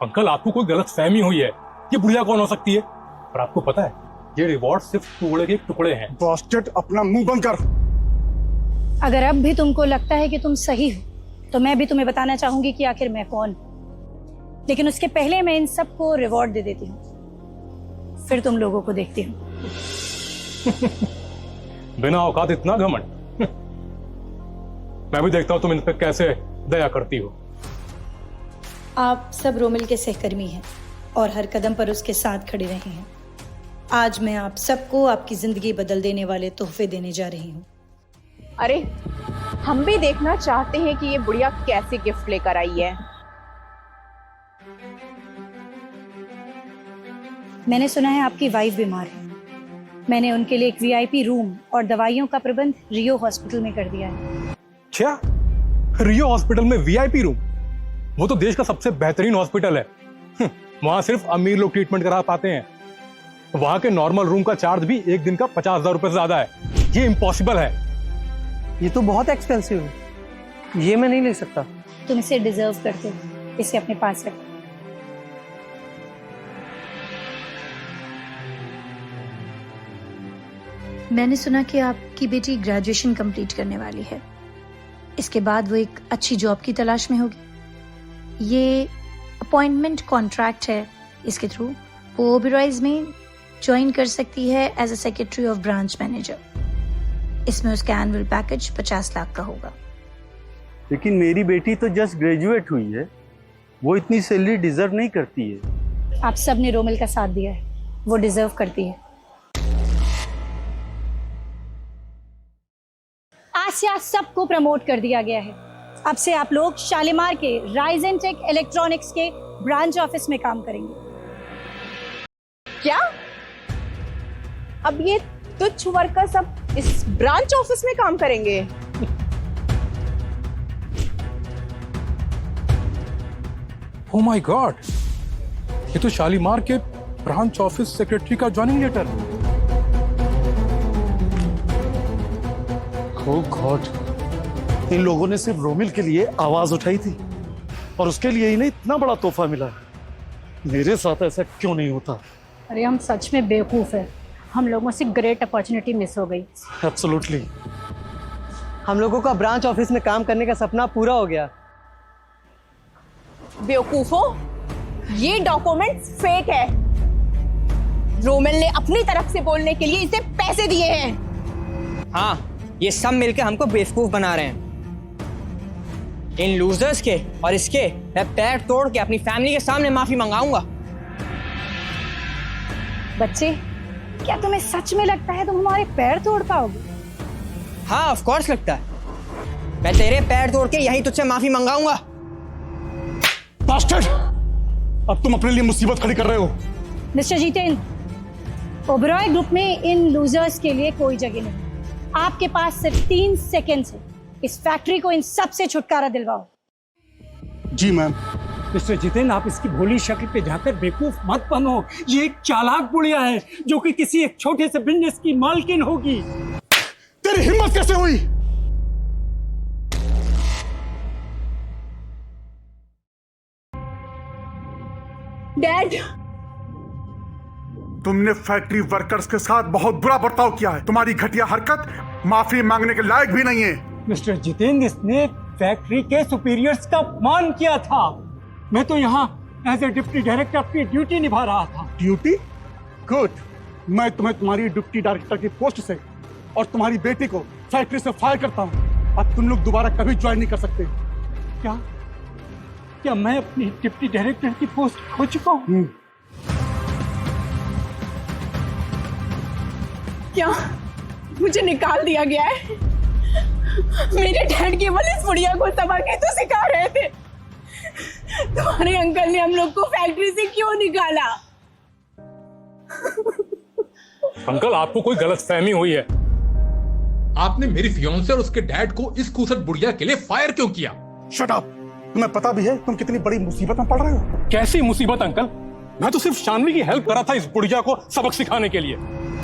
अंकल, आपको कोई गलत फहमी हुई है। ये बुढ़िया कौन हो सकती है? और आपको पता है ये रिवॉर्ड सिर्फ टुकड़े के टुकड़े हैं। बास्केट, अपना मुंह बंद कर। अगर अब भी तुमको लगता है कि तुम सही हो तो मैं भी तुम्हें बताना चाहूंगी कि आखिर मैं कौन। लेकिन उसके पहले मैं इन सबको रिवॉर्ड दे देती हूँ, फिर तुम लोगों को देखती हूँ। बिना औकात इतना घमंड। मैं भी देखता हूँ तुम इन पे कैसे दया करती हो। आप सब रोमिल के सहकर्मी हैं और हर कदम पर उसके साथ खड़े रहे हैं। आज मैं आप सबको आपकी जिंदगी बदल देने वाले तोहफे देने जा रही हूँ। अरे, हम भी देखना चाहते हैं कि ये बुढ़िया कैसे गिफ्ट लेकर आई है। मैंने सुना है आपकी वाइफ बीमार है। मैंने उनके लिए एक वीआईपी रूम और दवाइयों का प्रबंध रियो हॉस्पिटल में कर दिया है। क्या? रियो हॉस्पिटल में वीआईपी रूम? वो तो देश का सबसे बेहतरीन हॉस्पिटल है। वहां सिर्फ अमीर लोग ट्रीटमेंट करा पाते हैं। वहां के नॉर्मल रूम का चार्ज भी एक दिन का 50,000 रुपए से ज्यादा है। ये इम्पॉसिबल है। ये तो बहुत एक्सपेंसिव है, ये मैं नहीं ले सकता। तुम इसे डिजर्व करते हो, इसे अपने पास रखो। मैंने सुना कि आपकी बेटी ग्रेजुएशन कंप्लीट करने वाली है। इसके बाद वो एक अच्छी जॉब की तलाश में होगी। ये अपॉइंटमेंट कॉन्ट्रैक्ट है, इसके थ्रू वो ओबेरॉयज में ज्वाइन कर सकती है as a secretary of branch manager. इसमें उसका एनुअल पैकेज 50 लाख का होगा। लेकिन मेरी बेटी तो जस्ट ग्रेजुएट हुई है, वो इतनी सैलरी डिजर्व नहीं करती है। आप सब ने रोमिल का साथ दिया है, वो डिजर्व करती है। आज से आप सबको प्रमोट कर दिया गया है। अब से आप लोग शालीमार के राइजन टेक इलेक्ट्रॉनिक्स के ब्रांच ऑफिस में काम करेंगे। क्या? अब ये तुच्छ वर्कर सब इस ब्रांच ऑफिस में काम करेंगे? ओह माय गॉड, ये तो शालीमार के ब्रांच ऑफिस सेक्रेटरी का ज्वाइनिंग लेटर। ओह गॉड, इन लोगों ने सिर्फ रोमिल के लिए आवाज उठाई थी और उसके लिए इन्हें इतना बड़ा तोहफा मिला। मेरे साथ ऐसा क्यों नहीं होता? अरे हम सच में बेवकूफ है, हम लोगों से ग्रेट अपॉर्चुनिटी मिस हो गई। एब्सोल्युटली। हम लोगों का ब्रांच ऑफिस में काम करने का सपना पूरा हो गया। बेवकूफो, ये डॉक्यूमेंट फेक है। रोमिल ने अपनी तरफ से बोलने के लिए इसे पैसे दिए हैं। हाँ, ये सब मिलकर हमको बेवकूफ बना रहे हैं। इन लूजर्स के और इसके मैं पैर तोड़ के अपनी फैमिली के सामने माफी मंगाऊंगा। बच्चे, क्या तुम्हें सच में लगता है तुम हमारे पैर तोड़ पाओगे? हाँ, ऑफ कोर्स लगता है। मैं तेरे पैर तोड़ के यहीं तुझसे माफी मंगाऊंगा। बास्टर्ड, अब तुम अपने लिए मुसीबत खड़ी कर रहे हो। मिस्टर जितेंद्र, ओबेरॉय ग्रुप में इन लूजर्स के लिए कोई जगह नहीं। आपके पास सिर्फ 3 सेकेंड है, इस फैक्ट्री को इन सब से छुटकारा दिलवाओ। जी मैम। मिस्टर जितेंद्र, आप इसकी भोली शक्ल पे जाकर बेवकूफ मत बनो। ये एक चालाक बुढ़िया है जो कि किसी एक छोटे से बिजनेस की मालकिन होगी। तेरी हिम्मत कैसे हुई? डैड, तुमने फैक्ट्री वर्कर्स के साथ बहुत बुरा बर्ताव किया है। तुम्हारी घटिया हरकत माफी मांगने के लायक भी नहीं है। मिस्टर जितेंद्र, इसने फैक्ट्री के सुपीरियर्स का अपमान किया था। मैं तो यहाँ एज ए डिप्टी डायरेक्टर अपनी ड्यूटी निभा रहा था। ड्यूटी? गुड। मैं तुम्हें तुम्हारी डिप्टी डायरेक्टर की पोस्ट से और तुम्हारी बेटी को फैक्ट्री से फायर करता हूँ। अब तुम लोग दोबारा कभी ज्वाइन नहीं कर सकते। क्या क्या मैं अपनी डिप्टी डायरेक्टर की पोस्ट खो चुका हूँ? क्या मुझे निकाल दिया गया है? मेरे डैड केवल इस बुढ़िया को सबक ही तो सिखा रहे थे। तुम्हारे अंकल ने हम लोग को फैक्ट्री से क्यों निकाला? अंकल, आपको कोई गलतफहमी हुई है। आपने मेरी फियांसे और उसके डैड को इस खूसट बुढ़िया के लिए फायर क्यों किया? Shut up. तुम्हें पता भी है तुम कितनी बड़ी मुसीबत में पड़ रहे हो? कैसी मुसीबत अंकल? मैं तो सिर्फ शानवी की हेल्प कर रहा था इस बुढ़िया को सबक सिखाने के लिए।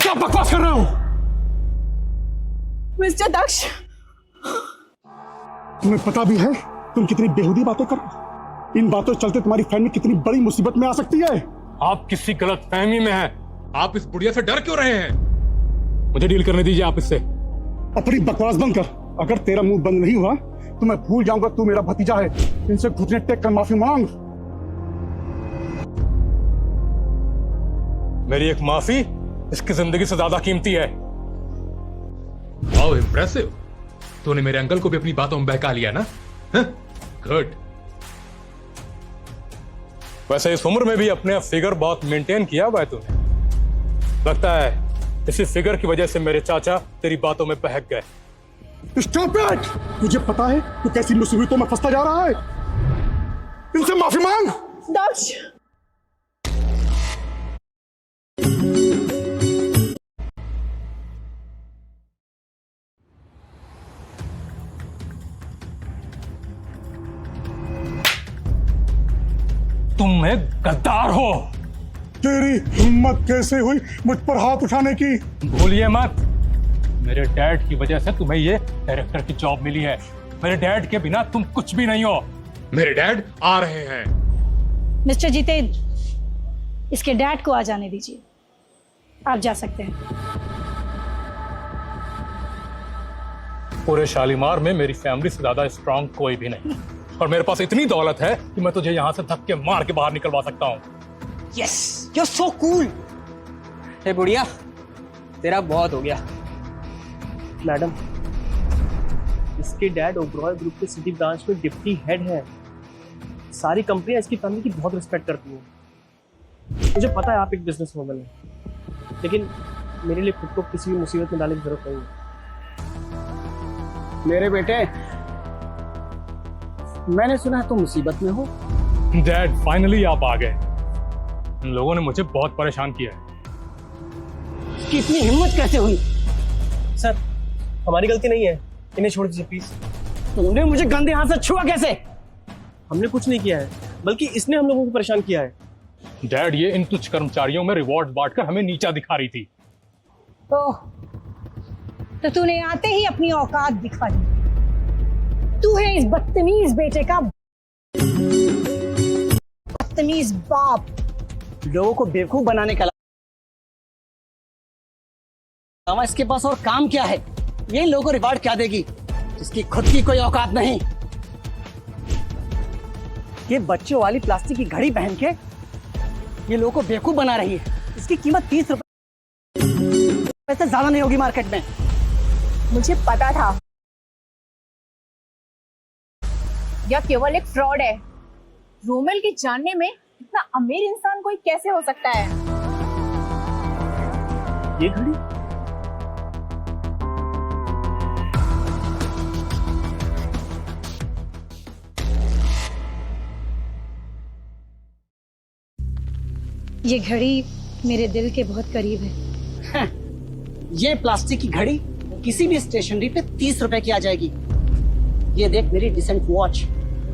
क्या बकवास कर रहे हो? मिस्टर दक्ष, तुम्हें पता भी है तुम कितनी बेहुदी बातें कर रहे हो? इन बातों के चलते तुम्हारी फैमिली कितनी बड़ी मुसीबत में आ सकती है। आप किसी गलतफहमी में हैं। आप इस बुढ़िया से डर क्यों रहे हैं? मुझे डील करने दीजिए आप इससे। अपनी बकवास बंद कर। अगर तेरा मुंह बंद नहीं हुआ तो मैं भूल जाऊंगा तू मेरा भतीजा है। इनसे घुटने टेक कर माफी मांग। मेरी एक माफी इसकी जिंदगी से ज्यादा कीमती है। Wow, impressive. तूने मेरे अंकल को भी अपनी बातों में बहका लिया ना? गुड। वैसे इस उम्र में भी अपने फिगर बहुत मेंटेन किया हुआ है तूने। लगता है इसी फिगर की वजह से मेरे चाचा तेरी बातों में बहक गए। Stop it. तुझे पता है तू कैसी मुसीबतों में फंसता जा रहा है? इनसे माफी मांग। दक्ष, तुम एक गद्दार हो। तेरी हिम्मत कैसे हुई मुझ पर हाथ उठाने की? भूलिए मत, मेरे डैड की वजह से तुम्हें ये डायरेक्टर की जॉब मिली है। मेरे डैड के बिना तुम कुछ भी नहीं हो। मेरे डैड आ रहे हैं। मिस्टर जितेंद्र, इसके डैड को आ जाने दीजिए। आप जा सकते हैं। पूरे शालीमार में मेरी फैमिली से ज्यादा स्ट्रांग कोई भी नहीं, और मेरे पास इतनी दौलत है कि मैं तुझे यहां से धक्के मार के बाहर निकलवा सकता हूं। Yes, you are so cool. Hey बुढ़िया, तेरा बहुत हो गया। मैडम, इसके डैड ओबरॉय ग्रुप के सिटी ब्रांच में डिप्टी हेड है। सारी कंपनियां इसकी फैमिली की बहुत रिस्पेक्ट करती हैं। मुझे पता है आप एक बिजनेस वूमन हैं, लेकिन मेरे लिए खुद को किसी भी मुसीबत में डालने की जरूरत नहीं है। मेरे बेटे, मैंने सुना है तुम मुसीबत में हो। डैड, फाइनली आप आ गए। इन लोगों ने मुझे बहुत परेशान किया है। कितनी हिम्मत कैसे हुई? सर, हमारी गलती नहीं है, इन्हें छोड़ दीजिए प्लीज। तुमने मुझे गंदे हाथ से छुआ कैसे? हमने कुछ नहीं किया है, बल्कि इसने हम लोगों को परेशान किया है। डैड, ये इन तुच्छ कर्मचारियों में रिवॉर्ड बांटकर हमें नीचा दिखा रही थी। तो तूने आते ही अपनी औकात दिखा दी। तू है इस बदतमीज बेटे का बदतमीज बाप। लोगों को बेवकूफ बनाने का अलावा इसके पास और काम क्या है? ये लोगों को रिवार्ड क्या देगी जिसकी खुद की कोई औकात नहीं? ये बच्चों वाली प्लास्टिक की घड़ी पहन के ये लोगों को बेवकूफ बना रही है। इसकी कीमत 30 रुपए से ज्यादा नहीं होगी मार्केट में। मुझे पता था यह केवल एक फ्रॉड है। रोमेल के जानने में इतना अमीर इंसान कोई कैसे हो सकता है? ये घड़ी ये घड़ी मेरे दिल के बहुत करीब है। ये प्लास्टिक की घड़ी किसी भी स्टेशनरी पे 30 रुपए की आ जाएगी। ये देख, मेरी डिसेंट वॉच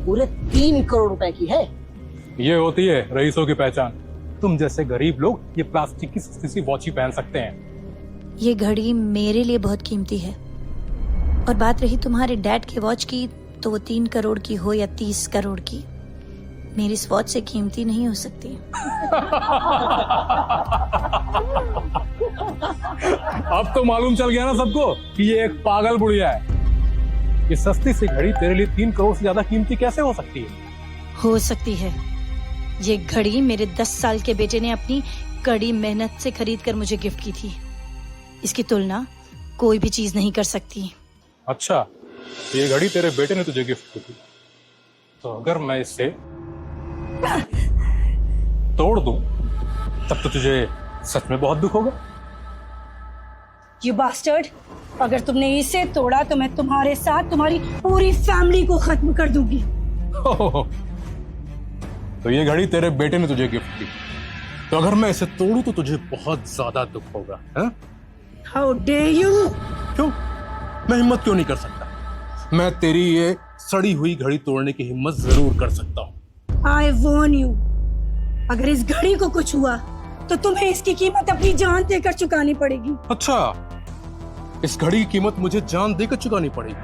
पूरे 3 करोड़ रुपए की है। ये होती है रईसों की पहचान। तुम जैसे गरीब लोग ये प्लास्टिक की सस्ती सी वॉच ही पहन सकते हैं। ये घड़ी मेरे लिए बहुत कीमती है। और बात रही तुम्हारे डैड के वॉच की, तो वो 3 करोड़ की हो या 30 करोड़ की, मेरी इस वॉच से कीमती नहीं हो सकती। अब तो मालूम चल गया ना सबको कि ये एक पागल बुढ़िया है। ये सस्ती सी घड़ी तेरे लिए 3 करोड़ से ज्यादा कीमती कैसे हो सकती है? हो सकती है। ये घड़ी मेरे 10 साल के बेटे ने अपनी कड़ी मेहनत से खरीद कर मुझे गिफ्ट की थी। इसकी तुलना कोई भी चीज नहीं कर सकती। अच्छा, तो ये घड़ी तेरे बेटे ने तुझे गिफ्ट की थी, तो अगर मैं इसे तोड़ दूं तब तो तुझे सच में बहुत दुख होगा। यू बास्टर्ड, अगर तुमने इसे तोड़ा तो मैं तुम्हारे साथ तुम्हारी पूरी फैमिली को खत्म कर दूंगी। तो ये घड़ी तेरे बेटे ने तुझे गिफ्ट की, तो अगर मैं इसे तोड़ूं तो तुझे बहुत ज्यादा दुख होगा, हैं? How dare you? क्यों? मैं हिम्मत क्यों नहीं कर सकता? मैं तेरी ये सड़ी हुई घड़ी तोड़ने की हिम्मत जरूर कर सकता हूँ। I warn you, अगर इस घड़ी को कुछ हुआ तो तुम्हें इसकी कीमत अपनी जान देकर चुकानी पड़ेगी। अच्छा, इस घड़ी की कीमत मुझे जान देकर चुकानी पड़ेगी?